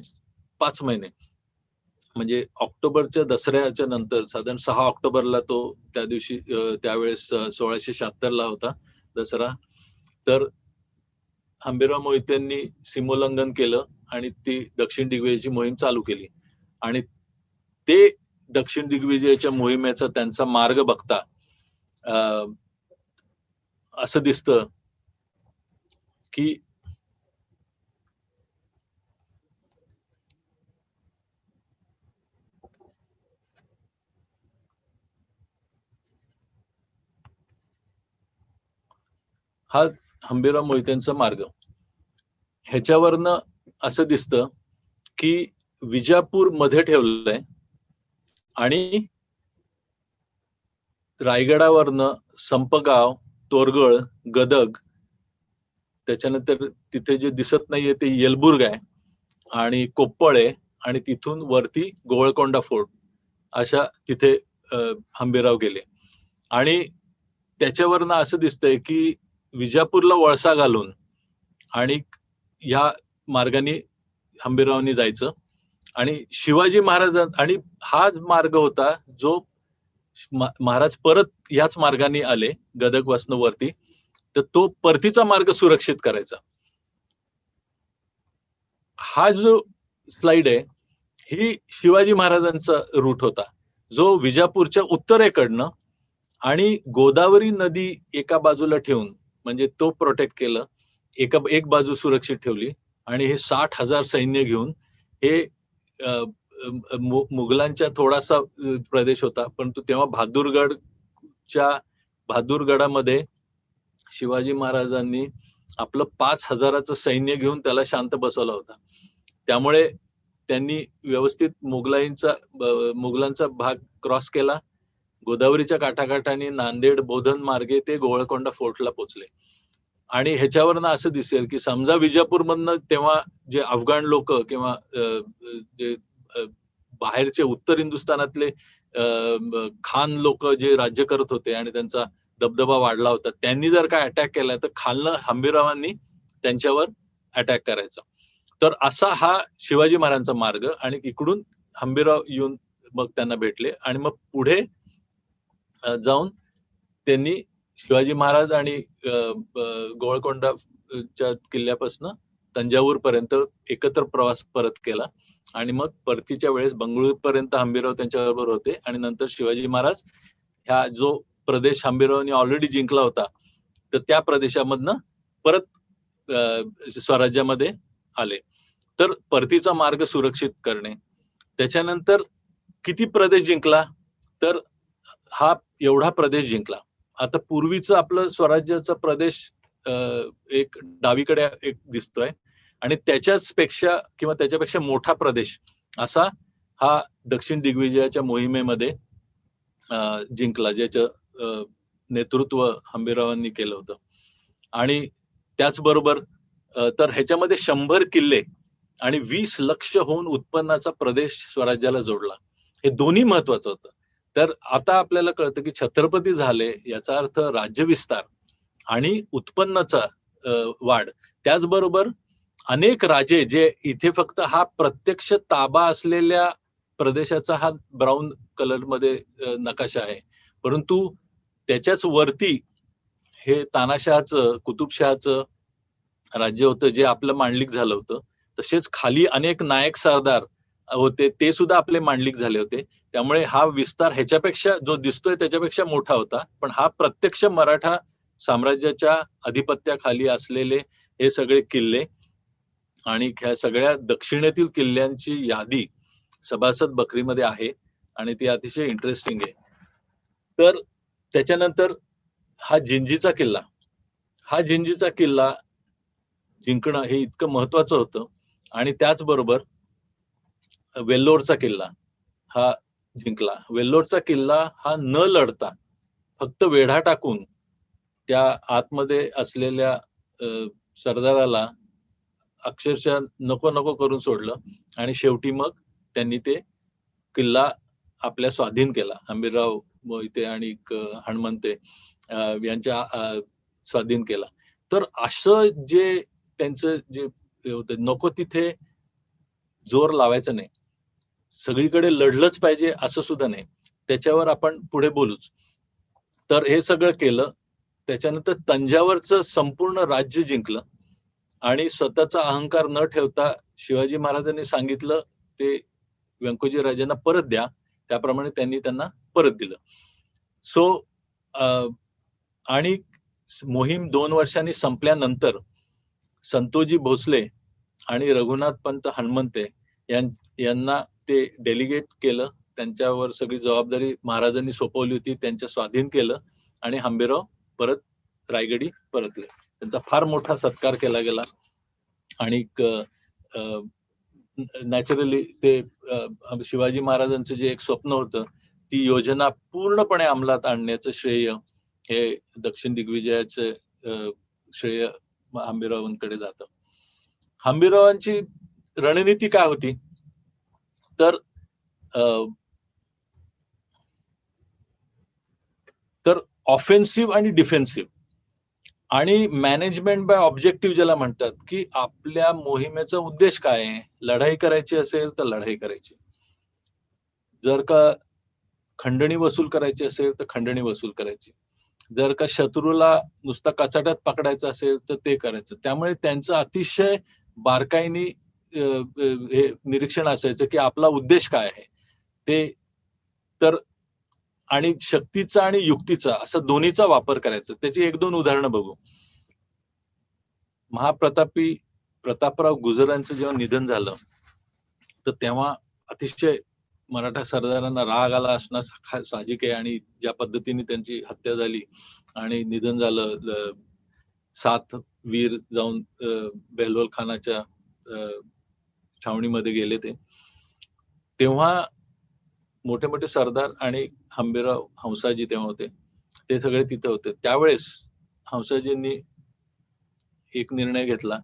5 महिने, म्हणजे ऑक्टोबरच्या दसऱ्याच्या नंतर साधारण 6 ऑक्टोबरला तो त्या दिवशी त्यावेळेस 1676 ला होता दसरा. तर हंबीरराव मोहित्यांनी सीमोल्लंघन केलं आणि ती दक्षिण दिग्विजयाची मोहीम चालू केली. आणि ते दक्षिण दिग्विजयाच्या मोहिमेचा त्यांचा मार्ग बघता असं दिसतं की हा हंबीरराव मोहित्यांचा मार्ग, ह्याच्यावरनं असं दिसतं की विजापूर मध्ये ठेवलंय आणि रायगडावरनं संपगाव, तोरगळ, गदग, त्याच्यानंतर तिथे जे दिसत नाहीये ते येलबुर्ग आहे आणि कोप्पळ आहे, आणि तिथून वरती गोवळकोंडा फोर्ट, अशा तिथे हंबीरराव गेले. आणि त्याच्यावरनं असं दिसतंय की विजापूरला वळसा घालून आणि ह्या मार्गाने हंबीररावांनी जायचं. आणि शिवाजी महाराज, आणि हा मार्ग होता जो महाराज परत याच मार्गाने आले गदग पासून वरती, तर तो परतीचा मार्ग सुरक्षित करायचा. हा जो स्लाइड आहे ही शिवाजी महाराजांचा रूट होता, जो विजापूरच्या उत्तरेकडनं आणि गोदावरी नदी एका बाजूला ठेवून, म्हणजे तो प्रोटेक्ट केलं, एक बाजू सुरक्षित ठेवली. आणि हे 60,000 सैन्य घेऊन हे मुघलांच्या थोडासा प्रदेश होता, परंतु तेव्हा बहादूरगडामध्ये शिवाजी महाराजांनी आपलं 5,000चं सैन्य घेऊन त्याला शांत बसवला होता. त्यामुळे त्यांनी व्यवस्थित मुघलांचा भाग क्रॉस केला. गोदावरीच्या काठाकाठाने नांदेड, बोधन मार्गे ते गोवळकोंडा फोर्टला पोहोचले. आणि ह्याच्यावरनं असं दिसेल की समजा विजापूरमधनं तेव्हा जे अफगाण लोक किंवा जे बाहेरचे उत्तर हिंदुस्थानातले खान लोक जे राज्य करत होते आणि त्यांचा दबदबा वाढला होता, त्यांनी जर काय अटॅक केला तर खालनं हंबीररावांनी त्यांच्यावर अटॅक करायचा. तर असा हा शिवाजी महाराजांचा मार्ग. आणि इकडून हंबीरराव येऊन मग त्यांना भेटले आणि मग पुढे जाऊन त्यांनी शिवाजी महाराज आणि गोवळकोंडाच्या किल्ल्यापासून तंजावूर पर्यंत एकत्र प्रवास परत केला. आणि मग परतीच्या वेळेस बंगळूर पर्यंत हंबीरराव त्यांच्याबरोबर होते. आणि नंतर शिवाजी महाराज ह्या जो प्रदेश हंबीररावांनी ऑलरेडी जिंकला होता तर त्या प्रदेशामधनं परत स्वराज्यामध्ये आले. तर परतीचा मार्ग सुरक्षित करणे. त्याच्यानंतर किती प्रदेश जिंकला, तर हा एवढा प्रदेश जिंकला. आता पूर्वीचं आपलं स्वराज्याचा प्रदेश एक डावीकडे एक दिसतोय आणि त्याच्यापेक्षा मोठा प्रदेश असा हा दक्षिण दिग्विजयाच्या मोहिमेमध्ये जिंकला, ज्याचं नेतृत्व हंबीररावांनी केलं होतं. आणि त्याचबरोबर तर ह्याच्यामध्ये 100 किल्ले आणि 20 लक्षहून उत्पन्नाचा प्रदेश स्वराज्याला जोडला. हे दोन्ही महत्वाचं होतं. तर आता आपल्याला कळतं की छत्रपती झाले याचा अर्थ राज्यविस्तार आणि उत्पन्नाचा वाढ. त्याचबरोबर अनेक राजे जे इथे फक्त हा प्रत्यक्ष ताबा असलेल्या प्रदेशाचा हा ब्राऊन कलर मध्ये नकाशा आहे, परंतु त्याच्याच वरती हे तानाशहाचं, कुतुबशहाचं राज्य होतं, जे आपलं मांडलिक झालं होतं. तसेच खाली अनेक नायक सरदार होते, ते सुद्धा आपले मांडलिक झाले होते. त्यामुळे हा विस्तार ह्याच्यापेक्षा जो दिसतोय त्याच्यापेक्षा मोठा होता. पण हा प्रत्यक्ष मराठा साम्राज्याच्या अधिपत्याखाली असलेले हे सगळे किल्ले आणि ह्या सगळ्या दक्षिणेतील किल्ल्यांची यादी सभासद बकरीमध्ये आहे आणि ती अतिशय इंटरेस्टिंग आहे. तर त्याच्यानंतर हा जिंजीचा किल्ला, जिंकणं हे इतकं महत्वाचं होतं. आणि त्याचबरोबर वेल्लोरचा किल्ला हा जिंकला. वेल्लोरचा किल्ला हा न लढता फक्त वेढा टाकून त्या आतमध्ये असलेल्या सरदाराला अक्षरशः नको नको करून सोडलं आणि शेवटी मग त्यांनी ते किल्ला आपल्या स्वाधीन केला. हंबीरराव मोहिते आणि हणमंते यांच्या स्वाधीन केला. तर असं जे त्यांचं जे होतं, नको तिथे जोर लावायचं नाही, सगळीकडे लढलंच पाहिजे असं सुद्धा नाही, त्याच्यावर आपण पुढे बोलूच. तर हे सगळं केलं. त्याच्यानंतर तंजावरचं संपूर्ण राज्य जिंकलं आणि स्वतःचा अहंकार न ठेवता शिवाजी महाराजांनी सांगितलं ते व्यंकोजी राजांना परत द्या, त्याप्रमाणे त्यांनी त्यांना परत दिलं. सो आणि मोहीम 2 वर्षांनी संपल्यानंतर संतोजी भोसले आणि रघुनाथ पंत हणमंते यांना ते डेलिगेट केलं. त्यांच्यावर सगळी जबाबदारी महाराजांनी सोपवली होती, त्यांच्या स्वाधीन केलं आणि हंबीरराव परत रायगडी परतले. त्यांचा फार मोठा सत्कार केला गेला आणि नॅचरली ते शिवाजी महाराजांचं जे एक स्वप्न होतं, ती योजना पूर्णपणे अंमलात आणण्याचं श्रेय हे दक्षिण दिग्विजयाचं श्रेय हंबीररावांकडे जातं. हंबीररावांची रणनीती काय होती, तर ऑफेन्सिव्ह आणि डिफेन्सिव्ह आणि मॅनेजमेंट बाय ऑब्जेक्टिव्ह ज्याला म्हणतात, की आपल्या मोहिमेचा उद्देश काय आहे. लढाई करायची असेल तर लढाई करायची, जर का खंडणी वसूल करायची असेल तर खंडणी वसूल करायची, जर का शत्रूला नुसता कचाट्यात पकडायचं असेल तर ते करायचं. त्यामुळे त्यांचं अतिशय बारकाईने हे निरीक्षण असायचं की आपला उद्देश काय आहे ते. तर आणि शक्तीचा आणि युक्तीचा असं दोन्हीचा वापर करायचा. त्याची 1-2 उदाहरणं बघू. महाप्रतापी प्रतापराव गुजरांचं जेव्हा निधन झालं, तर तेव्हा अतिशय मराठा सरदारांना राग आला असणं साहजिक आहे. आणि ज्या पद्धतीने त्यांची हत्या झाली आणि निधन झालं, 7 वीर जाऊन बेहलोल खानाच्या छावणीमध्ये गेले. तेव्हा मोठे मोठे सरदार आणि हंबीरराव हंसाजी तेव्हा होते, ते सगळे तिथे होते. त्यावेळेस हंसाजींनी एक निर्णय घेतला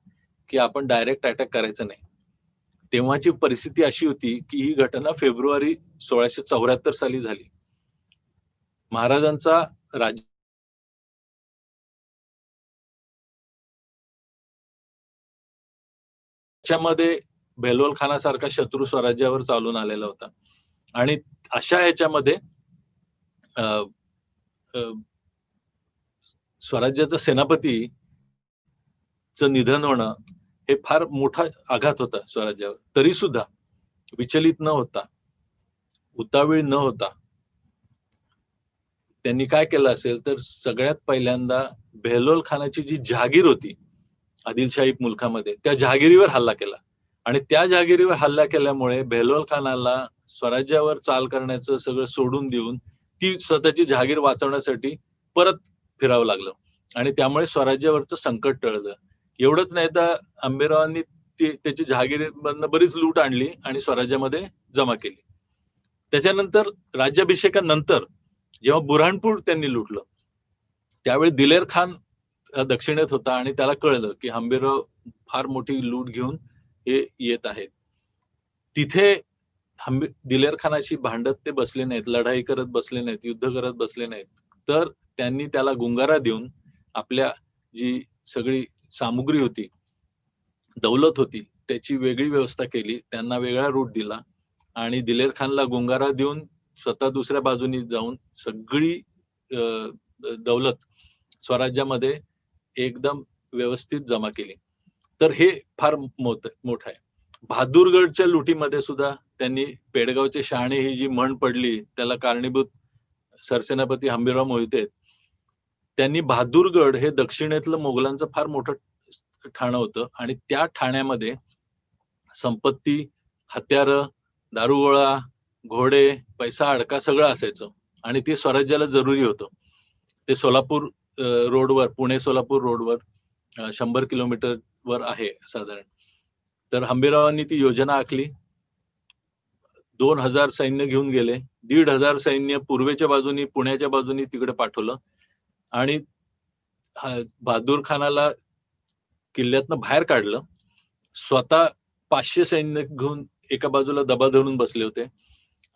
की आपण डायरेक्ट अटॅक करायचं नाही. तेव्हाची परिस्थिती अशी होती की ही घटना फेब्रुवारी 1674 साली झाली. महाराजांचा राज्यामध्ये बेहलोल खानासारखा शत्रू स्वराज्यावर चालून आलेला होता आणि अशा ह्याच्यामध्ये स्वराज्याचं सेनापतीचं निधन होणं हे फार मोठा आघात होता स्वराज्यावर. तरी सुद्धा विचलित न होता, उतावीळ न होता त्यांनी काय केलं असेल तर सगळ्यात पहिल्यांदा बेहलोल खानाची जी जहागीर होती आदिलशाही मुलखामध्ये, त्या जहागिरीवर हल्ला केला आणि त्या जहागिरीवर हल्ला केल्यामुळे बेहलोल खानाला स्वराज्यावर चाल करण्याचं सगळं सोडून देऊन ती स्वतःची जहागीर वाचवण्यासाठी परत फिरावं लागलं आणि त्यामुळे स्वराज्यावरचं संकट टळलं. एवढंच नाही तर आंबेरावांनी त्याची जहागिरीमधनं बरीच लूट आणली आणि स्वराज्यामध्ये जमा केली. त्याच्यानंतर राज्याभिषेकानंतर जेव्हा बुऱ्हाणपूर त्यांनी लुटलं, त्यावेळी दिलेर खान दक्षिणेत होता आणि त्याला कळलं की हंबीरराव फार मोठी लूट घेऊन हे येत आहेत. तिथे दिलेर खानाशी भांडत ते बसले नाहीत, लढाई करत बसले नाहीत, युद्ध करत बसले नाहीत. तर त्यांनी त्याला गुंगारा देऊन आपल्या जी सगळी सामुग्री होती, दौलत होती, त्याची वेगळी व्यवस्था केली, त्यांना वेगळा रूट दिला आणि दिलेर खानला गुंगारा देऊन स्वतः दुसऱ्या बाजूनी जाऊन सगळी दौलत स्वराज्यामध्ये एकदम व्यवस्थित जमा केली. तर हे फार मोठं आहे. बहादूरगडच्या लुटीमध्ये सुद्धा त्यांनी पेडगावचे शहाणे ही जी म्हण पडली त्याला कारणीभूत सरसेनापती हंबीरराव मोहिते. त्यांनी बहादूरगड हे दक्षिणेतलं मोगलांचं फार मोठं ठाणं होतं आणि त्या ठाण्यामध्ये संपत्ती, हत्यारं, दारुगोळा, घोडे, पैसा अडका सगळं असायचं आणि ते स्वराज्याला जरुरी होतं. ते सोलापूर रोडवर, पुणे सोलापूर रोडवर 100 किलोमीटरवर आहे साधारण. तर हंबीररावांनी ती योजना आखली. 2000 सैन्य घेऊन गेले. 1500 सैन्य पूर्वेच्या बाजूनी, पुण्याच्या बाजूनी तिकडे पाठवलं आणि बहादूर खानाला किल्ल्यातनं बाहेर काढलं. स्वतः 500 सैन्य घेऊन एका बाजूला दबा धरून बसले होते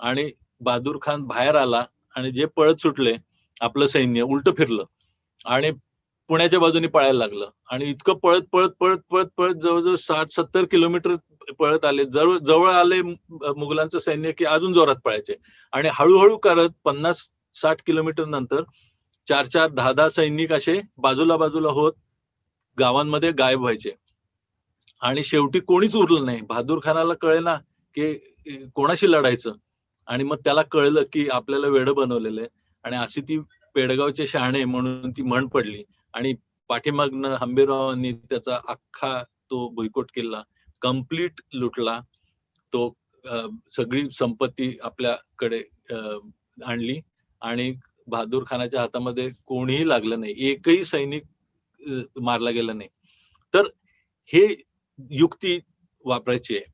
आणि बहादूर खान बाहेर आला आणि जे पळत सुटले आपलं सैन्य उलटं फिरलं आणि पुण्याच्या बाजूने पळायला लागलं आणि इतकं पळत पळत पळत पळत पळत जवळजवळ 60-70 किलोमीटर पळत आले. जवळ आले मुघलांचं सैन्य की अजून जोरात पळायचे आणि हळूहळू करत 50-60 किलोमीटर नंतर 4-4, 10-10 सैनिक असे बाजूला बाजूला होत गावांमध्ये गायब व्हायचे आणि शेवटी कोणीच उरलं नाही. बहादूर खानाला कळेना की कोणाशी लढायचं आणि मग त्याला कळलं की आपल्याला वेडं बनवलेलं आहे आणि अशी ती पेडगावचे शहाणे म्हणून ती म्हण पडली आणि पाठीमागनं हंबीररावांनी त्याचा अख्खा तो भुईकोट किल्ला कंप्लीट लुटला. तो सगळी संपत्ती आपल्याकडे आणली आणि बहादूर खानाच्या हातामध्ये कोणीही लागलं नाही. एकही सैनिक मारला गेला नाही. तर हे युक्ती वापरायची आहे.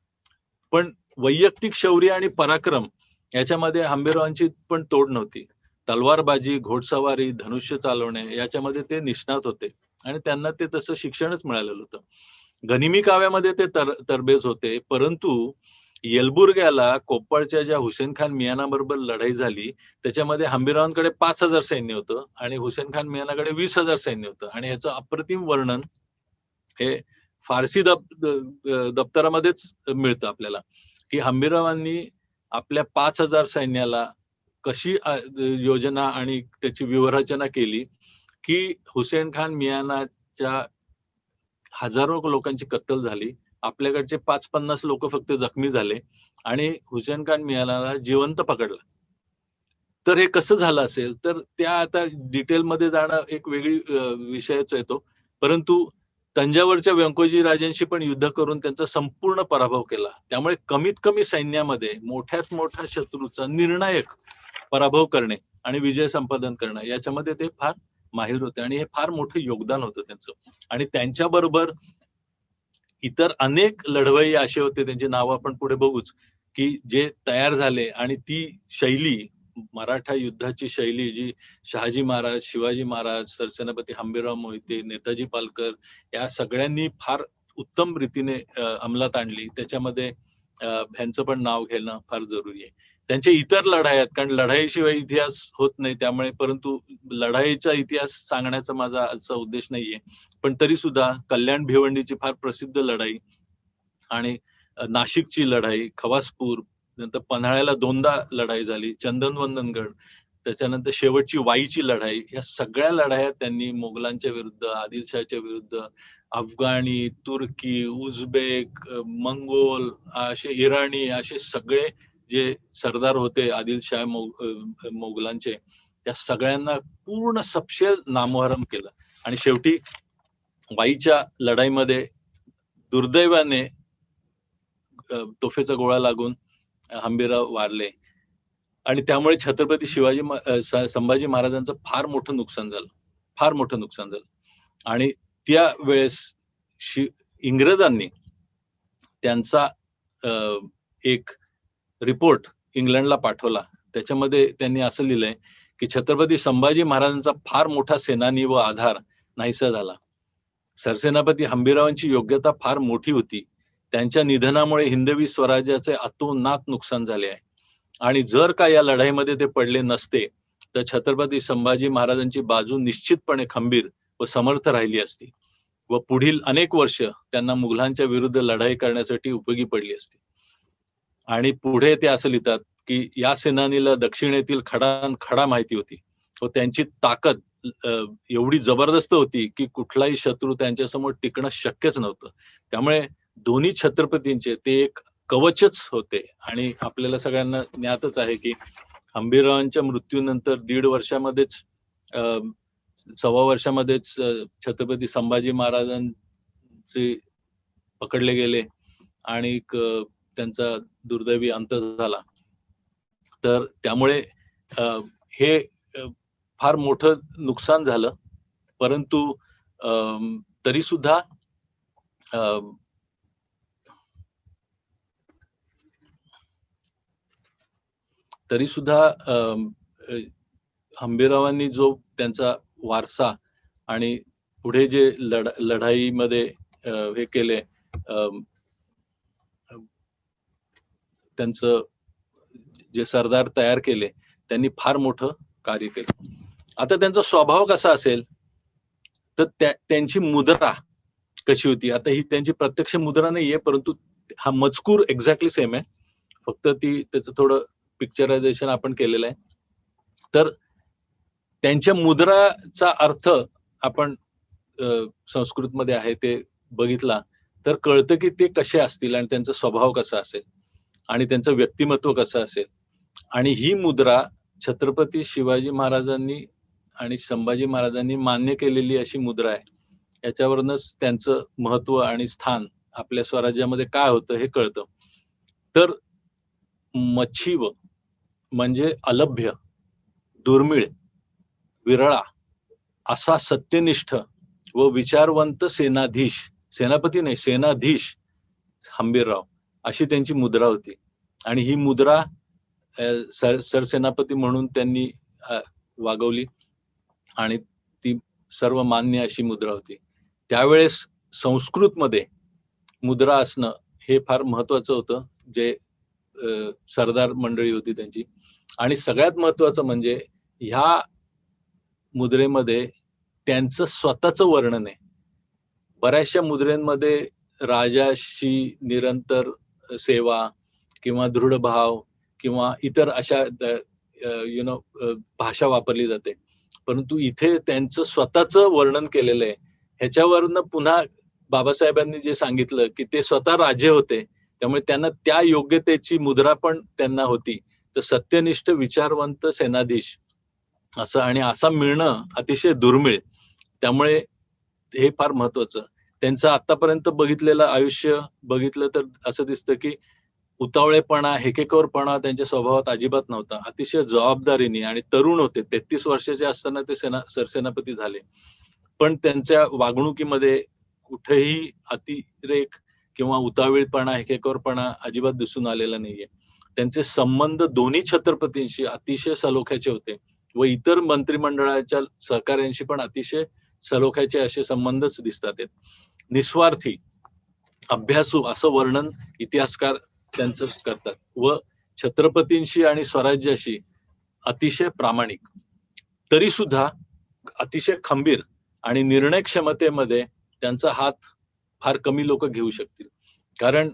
पण वैयक्तिक शौर्य आणि पराक्रम याच्यामध्ये हंबीररावांची पण तोड नव्हती. तलवारबाजी, घोडसवारी, धनुष्य चालवणे याच्यामध्ये ते निष्णात होते आणि त्यांना ते तसं शिक्षणच मिळालेलं होतं. गनिमी काव्यामध्ये ते तरबेज होते, परंतु येलबुर्ग्याला कोप्पळच्या ज्या हुसेन खान मियानाबरोबर लढाई झाली त्याच्यामध्ये हंबीररावांकडे 5000 सैन्य होतं आणि हुसेन खान मियानाकडे 20,000 सैन्य होतं आणि ह्याचं अप्रतिम वर्णन हे फारसी दप्तरामध्येच मिळतं आपल्याला की हंबीररावांनी आपल्या 5000 सैन्याला कशी योजना आणि त्याची व्यूहरचना केली की हुसेन खान मियानाच्या हजारो लोकांची कत्तल झाली. आपल्याकडचे 5-50 लोक फक्त जखमी झाले आणि हुसेन खान मियानाला जिवंत पकडलं. तर हे कसं झालं असेल तर त्या आता डिटेलमध्ये जाणं एक वेगळी विषयच आहे तो. परंतु तंजावरच्या व्यंकोजी राजांशी पण युद्ध करून त्यांचा संपूर्ण पराभव केला. त्यामुळे कमीत कमी सैन्यामध्ये मोठ्यात मोठ्या शत्रूचा निर्णायक पराभव करणे आणि विजय संपादन करणं याच्यामध्ये ते फार माहिर होते आणि हे फार मोठं योगदान होतं त्यांचं. आणि त्यांच्याबरोबर इतर अनेक लढवय्ये असे होते, त्यांची नावं आपण पुढे बघूच, की जे तयार झाले आणि ती शैली, मराठा युद्धाची शैली जी शहाजी महाराज, शिवाजी महाराज, सरसेनापती हंबीरराव मोहिते, नेताजी पालकर या सगळ्यांनी फार उत्तम रीतीने अंमलात आणली. त्याच्यामध्ये ह्यांचं पण नाव घेणं फार जरुरी आहे. त्यांचे इतर लढाई आहेत, कारण लढाईशिवाय इतिहास होत नाही त्यामुळे, परंतु लढाईचा इतिहास सांगण्याचा माझा असा उद्देश नाहीये. पण तरी सुद्धा कल्याण भिवंडीची फार प्रसिद्ध लढाई आणि नाशिकची लढाई, खवासपूर, नंतर पन्हाळ्याला 2दा लढाई झाली, चंदनवंदनगड, त्याच्यानंतर शेवटची वाईची लढाई, या सगळ्या लढाया त्यांनी मोगलांच्या विरुद्ध, आदिलशाहच्या विरुद्ध, अफगाणी, तुर्की, उझबेक, मंगोल, असे इराणी, असे सगळे जे सरदार होते आदिलशाह मोगलांचे, त्या सगळ्यांना पूर्ण सपशेल नामोहरम केलं. आणि शेवटी वाईच्या लढाईमध्ये दुर्दैवाने तोफेचा गोळा लागून हंबीरराव वारले. आणि त्यामुळे छत्रपती संभाजी महाराजांचं फार मोठं नुकसान झालं. आणि त्या वेळेस इंग्रजांनी त्यांचा एक रिपोर्ट इंग्लंडला पाठवला. त्याच्यामध्ये त्यांनी असं लिहिलंय की छत्रपती संभाजी महाराजांचा फार मोठा सेनानी व आधार नाहीसा झाला. सरसेनापती हंबीररावांची योग्यता फार मोठी होती. त्यांच्या निधनामुळे हिंदवी स्वराज्याचे अतोनात नुकसान झाले आहे. आणि जर का या लढाईमध्ये ते पडले नसते तर छत्रपती संभाजी महाराजांची बाजू निश्चितपणे खंबीर व समर्थ राहिली असती व पुढील अनेक वर्ष त्यांना मुघलांच्या विरुद्ध लढाई करण्यासाठी उपयोगी पडली असती. आणि पुढे ते असं लिहितात की या सेनानीला दक्षिणेतील खडा माहिती होती व त्यांची ताकद एवढी जबरदस्त होती की कुठलाही शत्रू त्यांच्यासमोर टिकणं शक्यच नव्हतं. त्यामुळे दोन्ही छत्रपतींचे ते एक कवचच होते. आणि आपल्याला सगळ्यांना ज्ञातच आहे की हंबीररावांच्या मृत्यूनंतर 1.5 वर्षामध्येच 1.25 वर्षामध्येच छत्रपती संभाजी महाराजांचे पकडले गेले आणि त्यांचा दुर्दैवी अंत झाला. तर त्यामुळे हे फार मोठं नुकसान झालं. परंतु तरी सुद्धा हंबीररावांनी जो त्यांचा वारसा आणि पुढे जे लढाईमध्ये हे केले, त्यांचं जे सरदार तयार केले, त्यांनी फार मोठं कार्य केलं. आता त्यांचा स्वभाव कसा असेल तर त्यांची मुद्रा कशी होती. आता ही त्यांची प्रत्यक्ष मुद्रा नाहीये, परंतु हा मजकूर एक्झॅक्टली सेम आहे. फक्त त्याचं थोडं पिक्चरायझेशन आपण केलेलं आहे. तर त्यांच्या मुद्राचा अर्थ आपण संस्कृत मध्ये आहे ते बघितला तर कळतं की ते कसे असतील आणि त्यांचा स्वभाव कसा असेल आणि त्यांचं व्यक्तिमत्व कसं असेल. आणि ही मुद्रा छत्रपती शिवाजी महाराजांनी आणि संभाजी महाराजांनी मान्य केलेली अशी मुद्रा आहे. याच्यावरूनच त्यांचं महत्व आणि स्थान आपल्या स्वराज्यामध्ये काय होतं हे कळतं. तर मच्छीव म्हणजे अलभ्य, दुर्मिळ, विरळा असा सत्यनिष्ठ व विचारवंत सेनापती नाही सेनाधीश हंबीरराव अशी त्यांची मुद्रा होती. आणि ही मुद्रा सरसेनापती म्हणून त्यांनी वागवली आणि ती सर्व मान्य अशी मुद्रा होती. त्यावेळेस संस्कृतमध्ये मुद्रा असणं हे फार महत्वाचं होतं, जे सरदार मंडळी होती त्यांची. आणि सगळ्यात महत्वाचं म्हणजे ह्या मुद्रेमध्ये त्यांचं स्वतःचं वर्णन आहे. बऱ्याचशा मुद्रेमध्ये राजाशी निरंतर सेवा किंवा दृढ भाव किंवा इतर अशा भाषा वापरली जाते. परंतु इथे त्यांचं स्वतःचं वर्णन केलेलं आहे. ह्याच्यावरनं पुन्हा बाबासाहेबांनी जे सांगितलं की ते स्वतः राजे होते, त्यामुळे त्यांना त्या योग्यतेची मुद्रा पण त्यांना होती. तर सत्यनिष्ठ विचारवंत सेनाधीश असं आणि असा मिळणं अतिशय दुर्मिळ. त्यामुळे हे फार महत्वाचं. त्यांचं आतापर्यंत बघितलेलं आयुष्य बघितलं तर असं दिसतं की उतावळेपणा, हेकेखोरपणा त्यांच्या स्वभावात अजिबात नव्हता. अतिशय जबाबदारीने आणि तरुण होते. 33 वर्षाचे असताना ते सरसेनापती झाले. पण त्यांच्या वागणुकीमध्ये कुठेही अतिरेक किंवा उतावीळपणा, हेकेखोरपणा अजिबात दिसून आलेला नाहीये. त्यांचे संबंध दोन्ही छत्रपतींशी अतिशय सलोख्याचे होते व इतर मंत्रिमंडळाच्या सहकाऱ्यांशी पण अतिशय सलोख्याचे असे संबंधच दिसतात. निस्वार्थी, अभ्यासू असं वर्णन इतिहासकार त्यांचं करतात व छत्रपतींशी आणि स्वराज्याशी अतिशय प्रामाणिक, तरी सुद्धा अतिशय खंबीर आणि निर्णय क्षमतेमध्ये त्यांचा हात फार कमी लोक घेऊ शकतील. कारण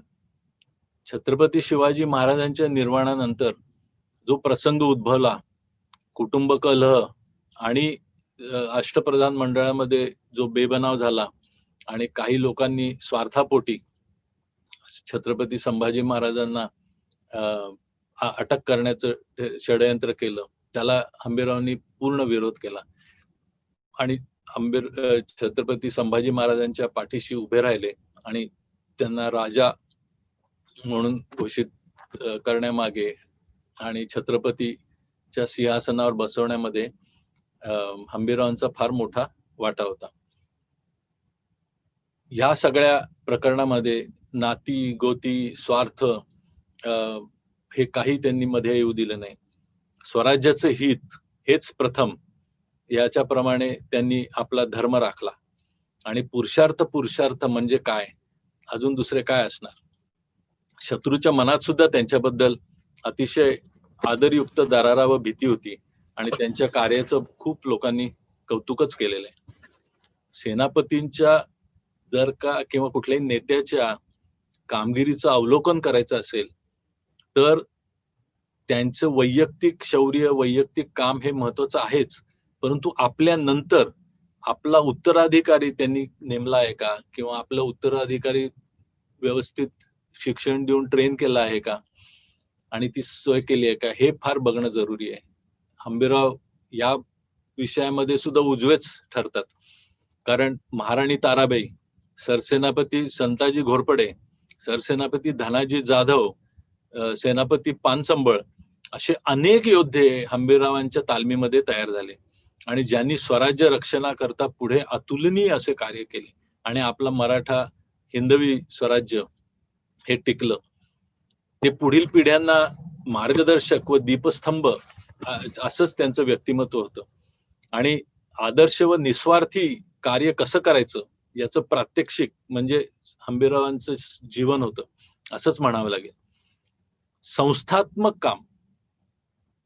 छत्रपती शिवाजी महाराजांच्या निर्वाणानंतर जो प्रसंग उद्भवला, कुटुंब कलह आणि अष्टप्रधान मंडळामध्ये जो बेबनाव झाला आणि काही लोकांनी स्वार्थापोटी छत्रपती संभाजी महाराजांना अटक करण्याचं षडयंत्र केलं, त्याला हंबीररावांनी पूर्ण विरोध केला आणि छत्रपती संभाजी महाराजांच्या पाठीशी उभे राहिले आणि त्यांना राजा म्हणून घोषित करण्यामागे आणि छत्रपतीच्या सिंहासनावर बसवण्यामध्ये हंबीररावांचा फार मोठा वाटा होता. या सगळ्या प्रकरणामध्ये नाती गोती स्वार्थ हे काही त्यांनी मध्ये येऊ दिलं नाही. स्वराज्याचं हित हेच प्रथम याच्याप्रमाणे त्यांनी आपला धर्म राखला आणि पुरुषार्थ म्हणजे काय, अजून दुसरे काय असणार. शत्रूच्या मनात सुद्धा त्यांच्याबद्दल अतिशय आदरयुक्त दरारा व भीती होती आणि त्यांच्या कार्याचं खूप लोकांनी कौतुकच केलेलं आहे. सेनापतींच्या जर का किंवा कुठल्याही नेत्याच्या कामगिरीचं अवलोकन करायचं असेल तर त्यांचं वैयक्तिक शौर्य वैयक्तिक काम हे महत्वाचं आहेच, परंतु आपल्या नंतर आपला उत्तराधिकारी त्यांनी नेमला आहे का किंवा आपला उत्तराधिकारी व्यवस्थित शिक्षण देऊन ट्रेन केला आहे का आणि ती सोय केली आहे का हे फार बघणं जरुरी आहे. हंबीरराव या विषयामध्ये सुद्धा उजवेच ठरतात, कारण महाराणी ताराबाई, सरसेनापती संताजी घोरपडे, सरसेनापती धनाजी जाधव, सेनापती पानसंबळ असे अनेक योद्धे हंबीररावांच्या तालमीमध्ये तयार झाले आणि ज्यांनी स्वराज्य रक्षणाकरता पुढे अतुलनीय असे कार्य केले आणि आपला मराठा हिंदवी स्वराज्य हे टिकलं. ते पुढील पिढ्यांना मार्गदर्शक व दीपस्तंभ असंच त्यांचं व्यक्तिमत्व होतं आणि आदर्श व निस्वार्थी कार्य कसं करायचं याचं प्रात्यक्षिक म्हणजे हंबीररावांचं जीवन होतं असंच म्हणावं लागेल. संस्थात्मक काम,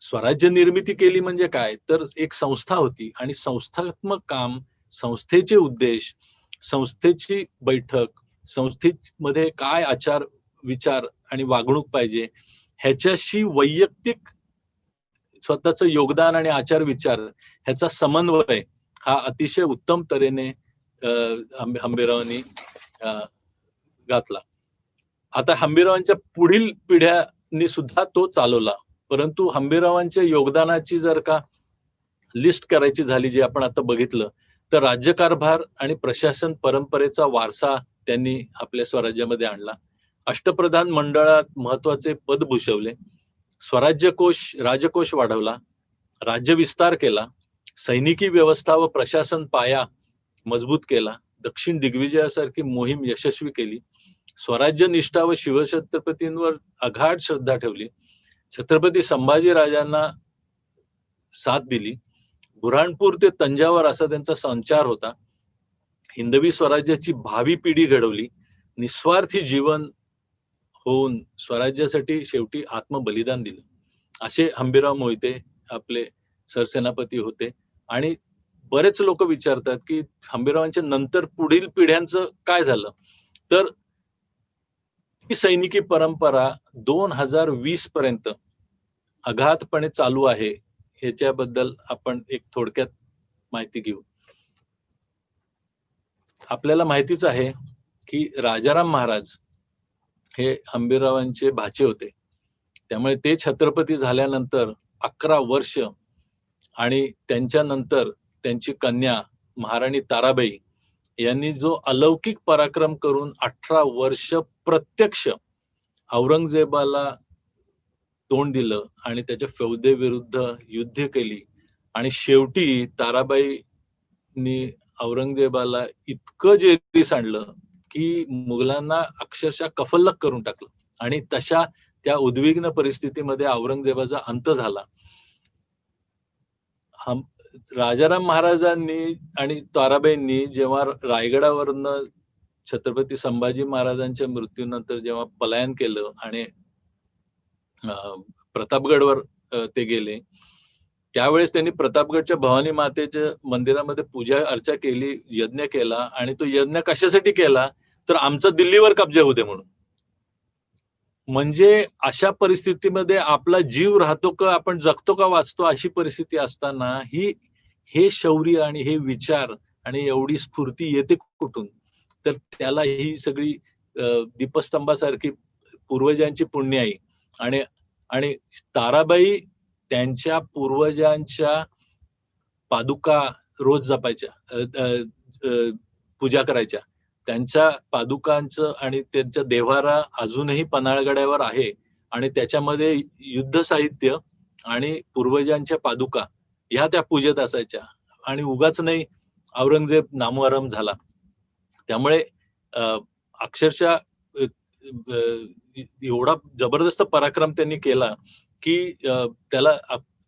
स्वराज्य निर्मिती केली म्हणजे काय तर एक संस्था होती आणि संस्थात्मक काम, संस्थेचे उद्देश, संस्थेची बैठक, संस्थेमध्ये काय आचार विचार आणि वागणूक पाहिजे ह्याच्याशी वैयक्तिक स्वतःचं योगदान आणि आचार विचार ह्याचा समन्वय हा अतिशय उत्तम तऱ्हेने हंबीररावांनी घातला. आता हंबीररावांच्या पुढील पिढ्यांनी सुद्धा तो चालवला, परंतु हंबीररावांच्या योगदानाची जर का लिस्ट करायची झाली जी आपण आता बघितलं तर राज्यकारभार आणि प्रशासन परंपरेचा वारसा त्यांनी आपल्या स्वराज्यामध्ये आणला. अष्टप्रधान मंडळात महत्वाचे पद भूषवले, स्वराज्य कोश राजकोष वाढवला, राज्य विस्तार केला, सैनिकी व्यवस्था व प्रशासन पाया मजबूत केला, दक्षिण दिग्विजयासारखी मोहीम यशस्वी केली, स्वराज्य निष्ठा व शिवछत्रपतींवर अगाढ श्रद्धा ठेवली, छत्रपती संभाजी राजांना साथ दिली, बुऱ्हाणपूर ते तंजावर असा त्यांचा संचार होता, हिंदवी स्वराज्याची भावी पिढी घडवली, निस्वार्थी जीवन होऊन स्वराज्यासाठी शेवटी आत्मबलिदान दिलं. असे हंबीरराव मोहिते आपले सरसेनापती होते. आणि बरेच लोक विचारतात की हंबीररावांच्या नंतर पुढील पिढ्यांचं काय झालं, तर ही सैनिकी परंपरा 2020 पर्यंत अगाधपणे चालू आहे. ह्याच्याबद्दल आपण एक थोडक्यात माहिती घेऊ. आपल्याला माहितीच आहे की राजाराम महाराज हे हंबीररावांचे भाचे होते, त्यामुळे ते छत्रपती झाल्यानंतर 11 वर्ष आणि त्यांच्यानंतर त्यांची कन्या महाराणी ताराबाई यांनी जो अलौकिक पराक्रम करून 18 वर्ष प्रत्यक्ष औरंगजेबाला तोंड दिलं आणि त्याच्या फौजेविरुद्ध युद्ध केली आणि शेवटी ताराबाईंनी औरंगजेबाला इतकं जेरीस आणलं की मुघलांना अक्षरशः कफल्लक करून टाकलं आणि तशा त्या उद्विग्न परिस्थितीमध्ये औरंगजेबाचा अंत झाला. राजाराम महाराजांनी आणि ताराबाईंनी जेव्हा रायगडावरनं छत्रपती संभाजी महाराजांच्या मृत्यूनंतर जेव्हा पलायन केलं आणि प्रतापगडवर ते गेले, त्यावेळेस त्यांनी प्रतापगडच्या भवानी मातेच्या मंदिरामध्ये पूजा अर्चा केली, यज्ञ केला आणि तो यज्ञ कशासाठी केला तर आमचा दिल्लीवर कब्जा होते म्हणून. म्हणजे अशा परिस्थितीमध्ये आपला जीव राहतो का आपण जगतो का वाचतो अशी परिस्थिती असताना हे शौर्य आणि हे विचार आणि एवढी स्फूर्ती येते कुठून, तर त्याला ही सगळी दीपस्तंभासारखी पूर्वजांची पुण्याई आणि ताराबाई त्यांच्या पूर्वजांच्या पादुका रोज जपायच्या, पूजा करायच्या. त्यांच्या पादुकांचं आणि त्यांच्या देव्हारा अजूनही पन्हाळगडावर आहे आणि त्याच्यामध्ये युद्ध साहित्य आणि पूर्वजांच्या पादुका ह्या त्या पूजेत असायच्या आणि उगाच नाही औरंगजेब नामोहरम झाला. त्यामुळे अक्षरशः एवढा जबरदस्त पराक्रम त्यांनी केला की त्याला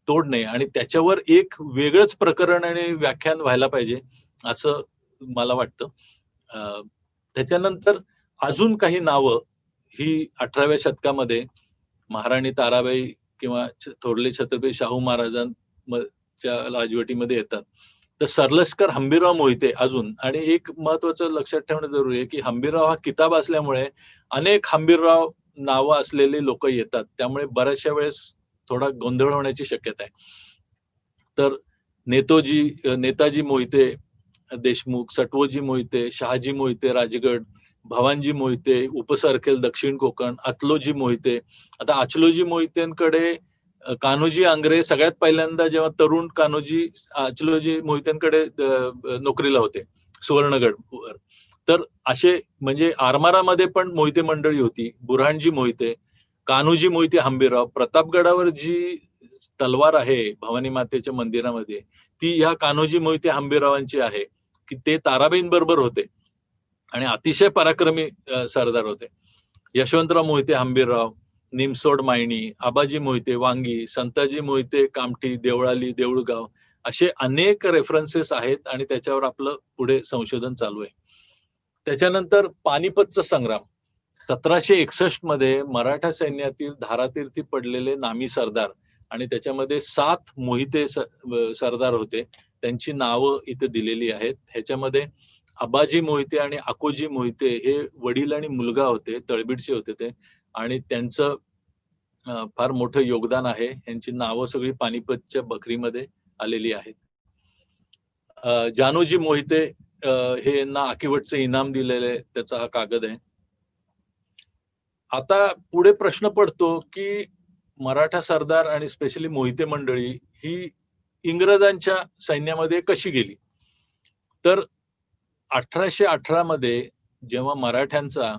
तोड नाही आणि त्याच्यावर एक वेगळंच प्रकरण आणि व्याख्यान व्हायला पाहिजे असं मला वाटतं. त्याच्यानंतर अजून काही नावं ही 18व्या शतकामध्ये महाराणी ताराबाई किंवा थोरले छत्रपती शाहू महाराजांच्या राजवटीमध्ये येतात. तर सरलष्कर हंबीरराव मोहिते अजून, आणि एक महत्वाचं लक्षात ठेवणं जरुरी आहे की हंबीरराव हा किताब असल्यामुळे अनेक हंबीरराव नावं असलेले लोक येतात, त्यामुळे बऱ्याचशा वेळेस थोडा गोंधळ होण्याची शक्यता आहे. तर नेताजी मोहिते देशमुख, सटवोजी मोहिते, शहाजी मोहिते राजगड, भवानजी मोहिते उपसरखेल दक्षिण कोकण, अतलोजी मोहिते. आता अचलोजी मोहितेंकडे कान्होजी आंग्रे सगळ्यात पहिल्यांदा जेव्हा तरुण कान्होजी अचलोजी मोहितेंकडे नोकरीला होते सुवर्णगड वर, तर असे म्हणजे आरमारामध्ये पण मोहिते मंडळी होती. बुऱ्हाणजी मोहिते, कान्होजी मोहिते हंबीरराव. प्रतापगडावर जी तलवार आहे भवानी मातेच्या मंदिरामध्ये ती ह्या कान्होजी मोहिते हंबीररावांची आहे की ते ताराबाईंबरोबर होते आणि अतिशय पराक्रमी सरदार होते. यशवंतराव मोहिते हंबीरराव, निमसोड मायणी, आबाजी मोहिते वांगी, संताजी मोहिते कामठी, देवळाली, देऊळगाव असे अनेक रेफरन्सेस आहेत आणि त्याच्यावर आपलं पुढे संशोधन चालू आहे. त्याच्यानंतर पानिपतचा संग्राम 1761 मध्ये मराठा सैन्यातील धारातीर्थी पडलेले नामी सरदार आणि त्याच्यामध्ये 7 मोहिते सरदार होते, त्यांची नावं इथे दिलेली आहेत. ह्याच्यामध्ये आबाजी मोहिते आणि अकोजी मोहिते हे वडील आणि मुलगा होते, तळबीडचे होते ते, आणि त्यांचं फार मोठं योगदान आहे. यांची नावं सगळी पानिपतच्या बखरीमध्ये आलेली आहेत. जानोजी मोहिते हे यांना आकिवटचं इनाम दिलेले, त्याचा हा कागद आहे. आता पुढे प्रश्न पडतो की मराठा सरदार आणि स्पेशली मोहिते मंडळी ही इंग्रजांच्या सैन्यामध्ये कशी गेली. तर 1818 मध्ये जेव्हा मराठ्यांचा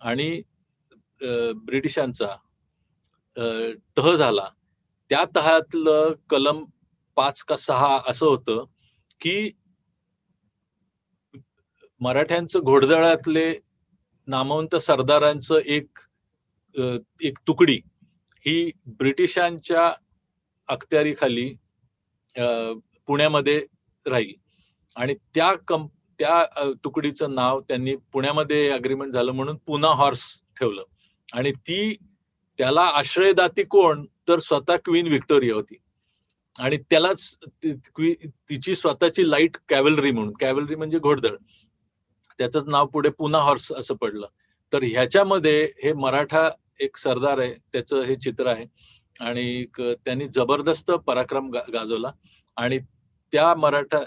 आणि ब्रिटिशांचा तह झाला, त्या तहातलं कलम 5 का 6 असं होतं की मराठ्यांचं घोडदळातले नामवंत सरदारांचं एक तुकडी ही ब्रिटिशांच्या अखत्यारीखाली पुण्यामध्ये राहील आणि त्या तुकडीचं नाव त्यांनी पुण्यामध्ये अग्रीमेंट झालं म्हणून पुना हॉर्स ठेवलं आणि त्याला आश्रयदाती कोण, तर स्वतः क्वीन व्हिक्टोरिया होती आणि त्यालाच तिची स्वतःची लाईट कॅव्हलरी म्हणून, कॅव्हलरी म्हणजे घोडदळ, त्याचं नाव पुढे पुना हॉर्स असं पडलं. तर ह्याच्यामध्ये हे मराठा एक सरदार आहे, त्याचं हे चित्र आहे आणि त्यांनी जबरदस्त पराक्रम गाजवला आणि त्या मराठा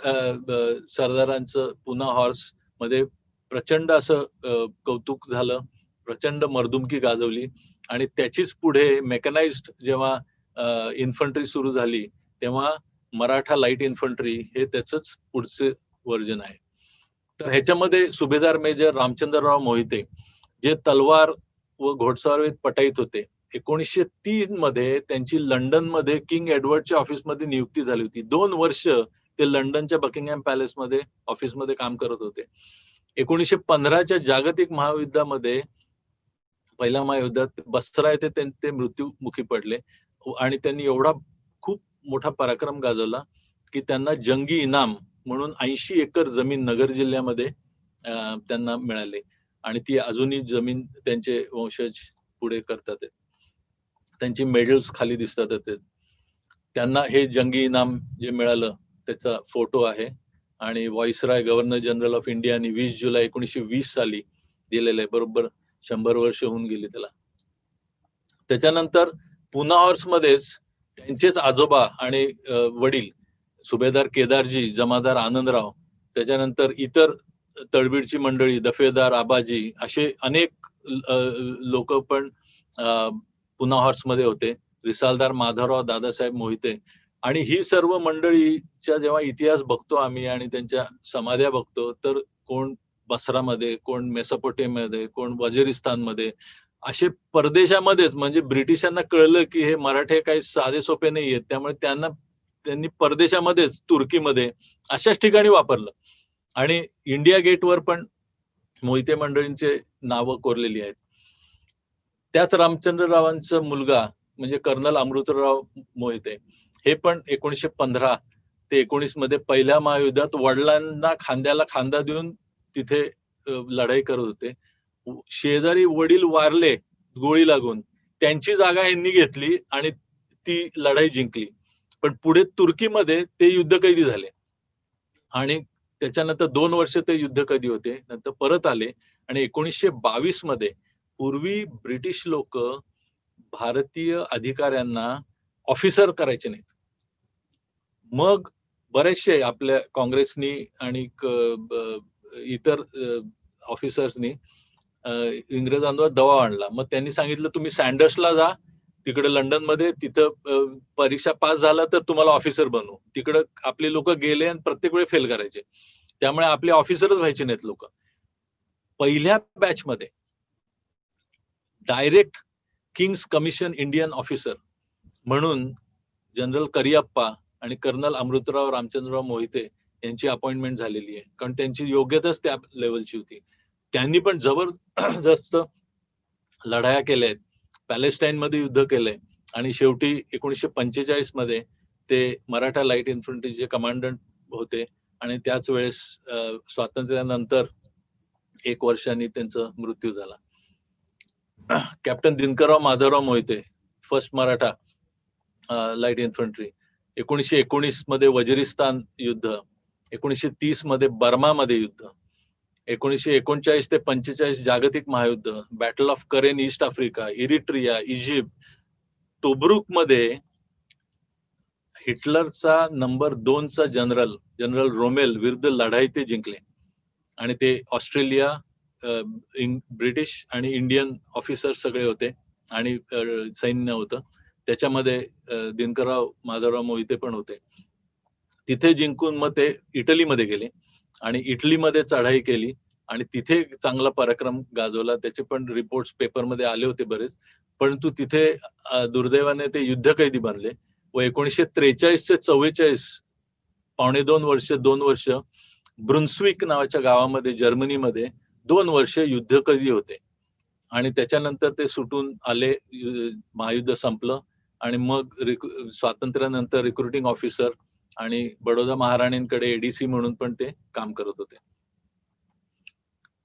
सरदारांचं पुना हॉर्स मध्ये प्रचंड असं कौतुक झालं, प्रचंड मर्दुमकी गाजवली आणि त्याचीच पुढे मेकॅनाइज्ड जेव्हा इन्फंट्री सुरू झाली तेव्हा मराठा लाईट इन्फंट्री हे त्याचंच पुढचे व्हर्जन आहे. तर ह्याच्यामध्ये सुभेदार मेजर रामचंद्रराव मोहिते जे तलवार व घोडसवारीत पटाईत होते, 1903 मध्ये त्यांची लंडनमध्ये किंग एडवर्डच्या ऑफिसमध्ये नियुक्ती झाली होती. 2 वर्ष ते लंडनच्या बकिंगहॅम पॅलेसमध्ये ऑफिसमध्ये काम करत होते. 1915च्या जागतिक महायुद्धामध्ये, पहिल्या महायुद्धात बसरा येथे ते मृत्युमुखी पडले आणि त्यांनी एवढा खूप मोठा पराक्रम गाजवला की त्यांना जंगी इनाम म्हणून 80 एकर जमीन नगर जिल्ह्यामध्ये त्यांना मिळाली आणि ती अजूनही जमीन त्यांचे वंशज पुढे करतात. त्यांची मेडल्स खाली दिसतात. त्यांना हे जंगी इनाम जे मिळालं त्याचा फोटो आहे आणि व्हॉइसरॉय गव्हर्नर जनरल ऑफ इंडियाने 20 जुलै 1920 साली दिलेलं आहे. बरोबर 100 वर्ष होऊन गेली त्याला. त्याच्यानंतर पुना हॉर्स मध्येच त्यांचेच आजोबा आणि वडील सुभेदार केदारजी, जमादार आनंदराव, त्याच्यानंतर इतर तळबीडची मंडळी, दफेदार आबाजी, असे अनेक लोक पण पुना हॉर्स मध्ये होते. रिसालदार माधवराव दादासाहेब मोहिते आणि ही सर्व मंडळीच्या जेव्हा इतिहास बघतो आम्ही आणि त्यांच्या समाध्या बघतो, तर कोण बसरामध्ये, कोण मेसोपोटेमियामध्ये, कोण वजिरिस्तानमध्ये, असे परदेशामध्येच, म्हणजे ब्रिटिशांना कळलं की हे मराठे काही साधे सोपे नाहीयेत, त्यामुळे त्यांनी परदेशामध्येच, तुर्कीमध्ये अशाच ठिकाणी वापरलं. आणि इंडिया गेटवर पण मोहिते मंडळींचे नावं कोरलेली आहेत. त्याच रामचंद्ररावांचा मुलगा म्हणजे कर्नल अमृतराव मोहिते, हे पण 1915 ते 19 मध्ये पहिल्या महायुद्धात वडिलांना खांद्याला खांदा देऊन तिथे लढाई करत होते. शेजारी वडील वारले गोळी लागून, त्यांची जागा यांनी घेतली आणि ती लढाई जिंकली. पण पुढे तुर्कीमध्ये ते युद्धकैदी झाले आणि त्याच्यानंतर 2 वर्ष ते युद्धकैदी होते. नंतर परत आले आणि 1922 मध्ये, पूर्वी ब्रिटिश लोक भारतीय अधिकाऱ्यांना ऑफिसर करायचे नाहीत. मग बरेचसे आपल्या काँग्रेसनी आणि इतर ऑफिसर्सनी इंग्रजांवर दबाव आणला. मग त्यांनी सांगितलं तुम्ही सँडर्सला जा, तिकडे लंडनमध्ये, तिथं परीक्षा पास झाला तर तुम्हाला ऑफिसर बनवू. तिकडे आपले लोक गेले आणि प्रत्येक वेळी फेल करायचे. त्यामुळे आपले ऑफिसरच व्हायचे नाहीत लोक. पहिल्या बॅचमध्ये direct Kings commission Indian officer म्हणून जनरल करिअप्पा आणि कर्नल अमृतराव रामचंद्रराव मोहिते यांची अपॉइंटमेंट झालेली आहे, कारण त्यांची योग्यताच त्या लेवलची होती. त्यांनी पण जबरदस्त लढाया केल्या आहेत, पॅलेस्टाईन मध्ये युद्ध केलंय आणि शेवटी 1945 मध्ये ते मराठा लाईट इन्फंट्रीचे कमांडंट होते आणि त्याच वेळेस स्वातंत्र्यानंतर 1 वर्षांनी त्यांचा मृत्यू झाला. Captain Dinkarrao Madhavrao Mohite, first Maratha light infantry, 1919 मध्ये वजिरिस्तान युद्ध, 1930 मध्ये बर्मामध्ये युद्ध, 1939 ते 45 जागतिक महायुद्ध, बॅटल ऑफ करेन east Africa, Eritrea, Egypt, Tobruk मध्ये हिटलरचा नंबर 2 चा जनरल रोमेल विरुद्ध लढाई ते जिंकले आणि ते ऑस्ट्रेलिया, ब्रिटिश आणि इंडियन ऑफिसर सगळे होते आणि सैन्य होतं. त्याच्यामध्ये दिनकरराव माधवराव मोहिते पण होते. तिथे जिंकून मग ते इटलीमध्ये गेले आणि इटलीमध्ये चढाई केली आणि तिथे चांगला पराक्रम गाजवला. त्याचे पण रिपोर्ट्स पेपरमध्ये आले होते बरेच. परंतु तिथे दुर्दैवाने ते युद्धकैदी बनले व 1943 ते 44 पावणे 2 वर्ष ब्रुन्सविक नावाच्या गावामध्ये जर्मनीमध्ये 2 वर्ष युद्धकैदी होते आणि त्याच्यानंतर ते सुटून आले. महायुद्ध संपलं आणि मग स्वातंत्र्यानंतर रिक्रुटिंग ऑफिसर आणि बडोदा महाराणींकडे एडीसी म्हणून पण ते काम करत होते.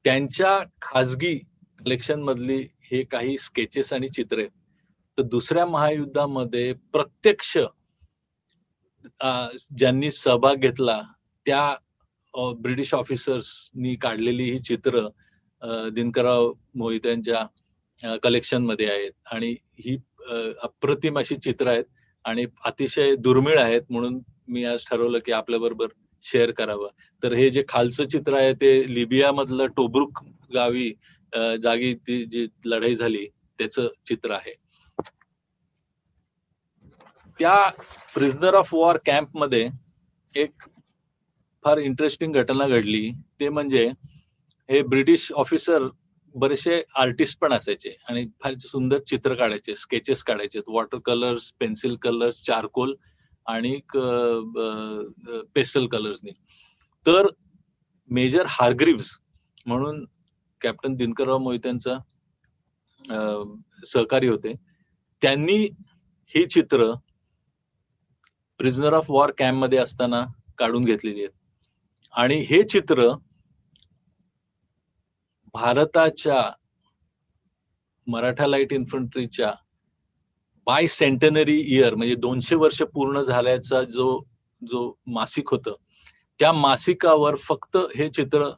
त्यांच्या खाजगी कलेक्शन मधली हे काही स्केचेस आणि चित्रे. तर दुसऱ्या महायुद्धामध्ये प्रत्यक्ष ज्यांनी सहभाग घेतला त्या ब्रिटिश ऑफिसर्सनी काढलेली ही चित्र दिनकरराव मोहित्यांच्या कलेक्शन मध्ये आहेत आणि ही अप्रतिम अशी चित्र आहेत आणि अतिशय दुर्मिळ आहेत, म्हणून मी आज ठरवलं की आपल्या बरोबर शेअर करावं. तर हे जे खालचं चित्र आहे ते लिबिया मधलं टोब्रुक गावी जागी ती जी लढाई झाली त्याचं चित्र आहे. त्या प्रिझनर ऑफ वॉर कॅम्प मध्ये एक फार इंटरेस्टिंग घटना घडली. ते म्हणजे हे ब्रिटिश ऑफिसर बरेचसे आर्टिस्ट पण असायचे आणि फार सुंदर चित्र काढायचे, स्केचेस काढायचे, water colours, pencil colours, charcoal आणि पेस्टल कलर्सनी. तर मेजर हार्ग्रीव्स म्हणून कॅप्टन दिनकरराव मोहित्यांचा सहकारी होते, त्यांनी ही चित्र प्रिझनर ऑफ वॉर कॅम्प मध्ये असताना काढून घेतलेली आहेत आणि हे चित्र भारताच्या मराठा लाईट इन्फंट्रीच्या बाय सेंटनरी इयर म्हणजे 200 वर्ष पूर्ण झाल्याचा जो मासिक होतं, त्या मासिकावर फक्त हे चित्र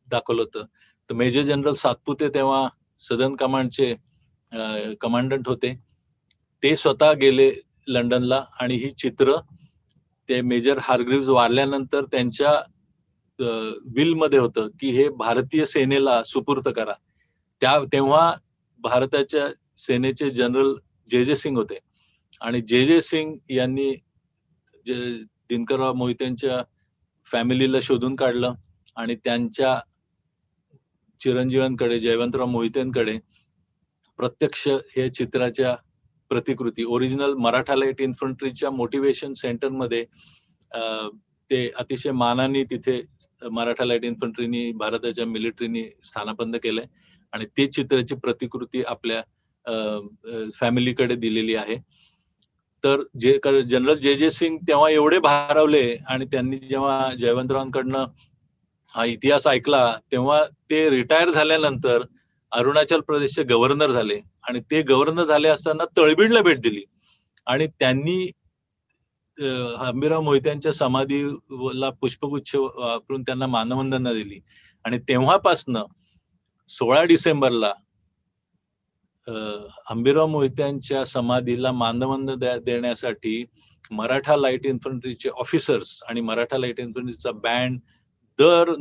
दाखवलं होतं. तर मेजर जनरल सातपुते तेव्हा सदर्न कमांडचे कमांडंट होते. ते स्वतः गेले लंडनला आणि ही चित्र ते मेजर हार्ग्रीव्स वारल्यानंतर त्यांच्या विल मध्ये होतं की हे भारतीय सेनेला सुपूर्त करा. तेव्हा भारताच्या सेनेचे जनरल जे जे सिंग होते आणि जे सिंग यांनी दिनकरराव मोहितेंच्या फॅमिलीला शोधून काढलं आणि त्यांच्या चिरंजीवांकडे, जयवंतराव मोहितेंकडे प्रत्यक्ष हे चित्राच्या प्रतिकृती ओरिजिनल मराठा लाईट इन्फंट्रीच्या मोटिवेशन सेंटरमध्ये ते अतिशय मानाने तिथे मराठा लाईट इन्फंट्रीनी भारताच्या मिलिटरीनी स्थानापन्न केलंय आणि ते चित्राची प्रतिकृती आपल्या फॅमिलीकडे दिलेली आहे. तर जनरल जे सिंग तेव्हा एवढे भारावले आणि त्यांनी जेव्हा जयवंतरावांकडनं हा इतिहास ऐकला तेव्हा ते रिटायर झाल्यानंतर अरुणाचल प्रदेशचे गव्हर्नर झाले आणि ते गव्हर्नर झाले असताना तळबीडला भेट दिली आणि त्यांनी हंबीरराव मोहित्यांच्या समाधीला पुष्पगुच्छ वापरून त्यांना मानवंदना दिली आणि तेव्हापासनं 16 डिसेंबरला हंबीरराव मोहित्यांच्या समाधीला मानवंदना देण्यासाठी मराठा लाईट इन्फंट्रीचे ऑफिसर्स आणि मराठा लाईट इन्फंट्रीचा बँड दर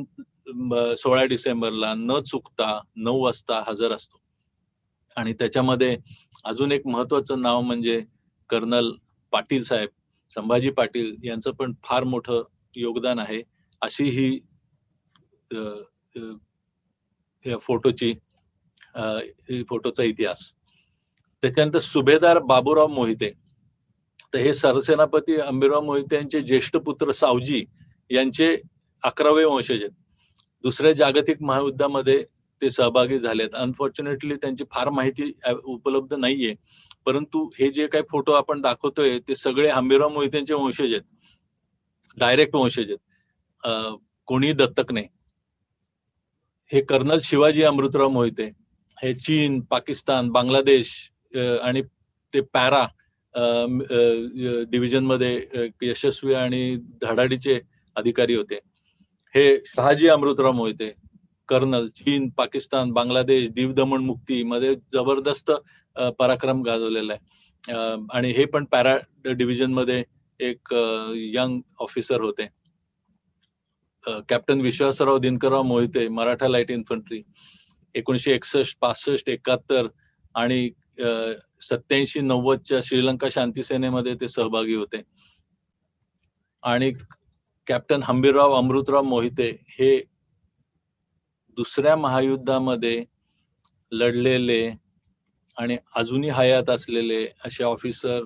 16 डिसेंबरला न चुकता 9 वाजता हजर असतो. आणि त्याच्यामध्ये अजून एक महत्वाचं नाव म्हणजे कर्नल पाटील साहेब, संभाजी पाटील यांचं पण फार मोठं योगदान आहे. अशी ही फोटोचा इतिहास. त्याच्यानंतर सुभेदार बाबूराव मोहिते, तर हे सरसेनापती हंबीरराव मोहिते यांचे ज्येष्ठ पुत्र सावजी यांचे 11वे वंशज आहेत. दुसऱ्या जागतिक महायुद्धामध्ये ते सहभागी झालेत. अनफॉर्च्युनेटली त्यांची फार माहिती उपलब्ध नाहीये, परंतु हे जे काही फोटो आपण दाखवतोय ते सगळे हंबीरराव मोहितेंचे वंशज आहेत, डायरेक्ट वंशज आहेत, कोणी दत्तक नाही. हे कर्नल शिवाजी अमृतराव मोहिते, हे चीन, पाकिस्तान, बांगलादेश आणि ते पॅरा डिव्हिजन मध्ये यशस्वी आणि धडाडीचे अधिकारी होते. हे शहाजी अमृतराव मोहिते, कर्नल, चीन, पाकिस्तान, बांगलादेश, दीव दमण मुक्ती मध्ये जबरदस्त पराक्रम गाजवलेला आहे आणि हे पण पॅरा डिव्हिजन मध्ये एक यंग ऑफिसर होते. Captain Vishwasrao Dinkarrao Mohite, Maratha light infantry, 1961, 65, 71 आणि 87-90च्या श्रीलंका शांती सेनेमध्ये ते सहभागी होते. आणि कॅप्टन हंबीरराव अमृतराव मोहिते हे दुसऱ्या महायुद्धामध्ये लढलेले आणि अजूनही हयात असलेले असे ऑफिसर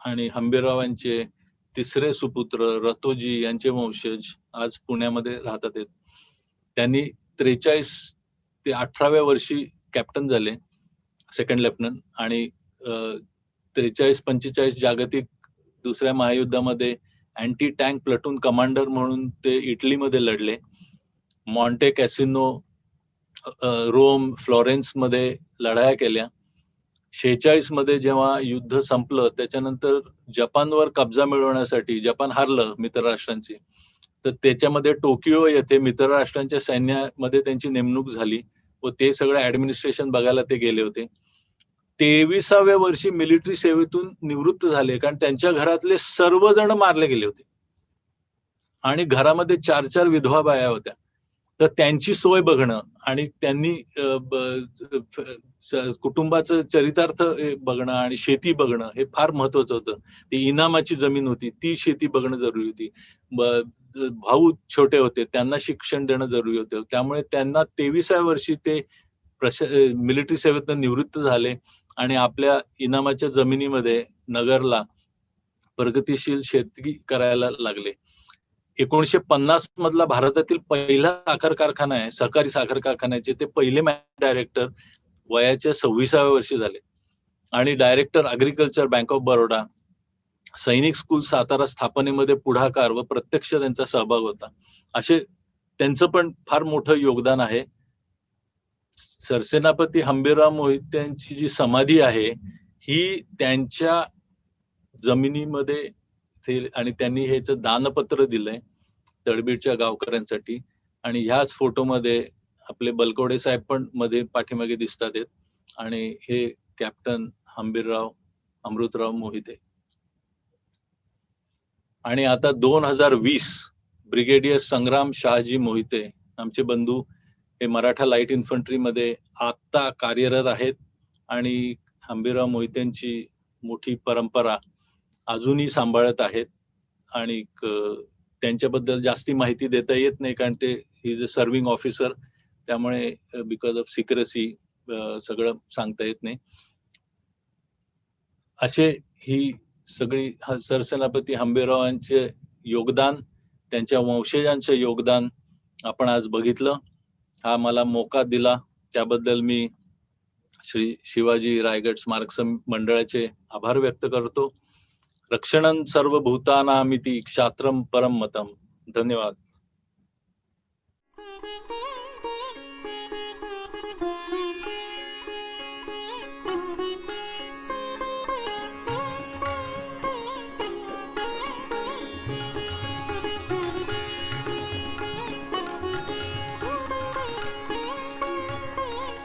आणि हंबीररावांचे तिसरे सुपुत्र रतोजी यांचे वंशज आज पुण्यामध्ये राहतात. त्यांनी 43 ते 18व्या वर्षी कॅप्टन झाले, सेकंड लेफ्टनंट, आणि 43-45 जागतिक दुसऱ्या महायुद्धामध्ये अँटी टँक प्लटून कमांडर म्हणून ते इटलीमध्ये लढले. मॉन्टे कॅसिनो, रोम, फ्लॉरेन्स मध्ये लढाया केल्या. 46 मध्ये जेव्हा युद्ध संपलं त्याच्यानंतर जपानवर कब्जा मिळवण्यासाठी, जपान हारलं मित्र राष्ट्रांची, तर त्याच्यामध्ये टोकियो येथे मित्र राष्ट्रांच्या सैन्यामध्ये त्यांची नेमणूक झाली व ते सगळं ऍडमिनिस्ट्रेशन बघायला ते गेले होते. 23व्या वर्षी मिलिटरी सेवेतून निवृत्त झाले, कारण त्यांच्या घरातले सर्वजण मारले गेले होते आणि घरामध्ये 4-4 विधवा बाया होत्या. तर त्यांची सोय बघणं आणि त्यांनी कुटुंबाचं चरितार्थ बघणं आणि शेती बघणं हे फार महत्वाचं होतं. ती इनामाची जमीन होती, ती शेती बघणं जरुरी होती. भाऊ छोटे होते, त्यांना शिक्षण देणं जरुरी होतं. त्यामुळे त्यांना 23व्या वर्षी ते मिलिटरी सेवेतून निवृत्त झाले आणि आपल्या इनामाच्या जमिनीमध्ये नगरला प्रगतिशील शेती करायला लागले. 1950 मधला भारतातील पहिला साखर कारखाना आहे, सहकारी साखर कारखान्याचे ते पहिले डायरेक्टर वयाच्या 26व्या वर्षी झाले आणि director agriculture bank of Baroda, सैनिक स्कूल सातारा स्थापनेमध्ये पुढाकार व प्रत्यक्ष त्यांचा सहभाग होता. असे त्यांचं पण फार मोठं योगदान आहे. सरसेनापती हंबीरराव मोहित्यांची जी समाधी आहे ही त्यांच्या जमिनीमध्ये आणि त्यांनी ह्याचं दानपत्र दिलंय तळबीडच्या गावकऱ्यांसाठी. आणि ह्याच फोटोमध्ये आपले बलकवडे साहेब पण मध्ये पाठीमागे दिसतात आणि हे कॅप्टन हंबीरराव अमृतराव मोहिते. आणि आता 2020 ब्रिगेडियर संग्राम शहाजी मोहिते आमचे बंधू हे मराठा लाईट इन्फंट्री मध्ये आता कार्यरत आहेत आणि हंबीरराव मोहितेंची मोठी परंपरा अजूनही सांभाळत आहेत. आणि त्यांच्याबद्दल जास्ती माहिती देता येत नाही, कारण ते इज अ सर्व्हिंग ऑफिसर, त्यामुळे बिकॉज ऑफ सिक्रेसी सगळं सांगता येत नाही. असे ही सगळी सरसेनापती हंबीररावांचे योगदान, त्यांच्या वंशजांचे योगदान आपण आज बघितलं. हा मला मोका दिला त्याबद्दल मी श्री शिवाजी रायगड स्मारक मंडळाचे आभार व्यक्त करतो. रक्षणं सर्वभूतानामिति क्षात्रं परम मतम. धन्यवाद.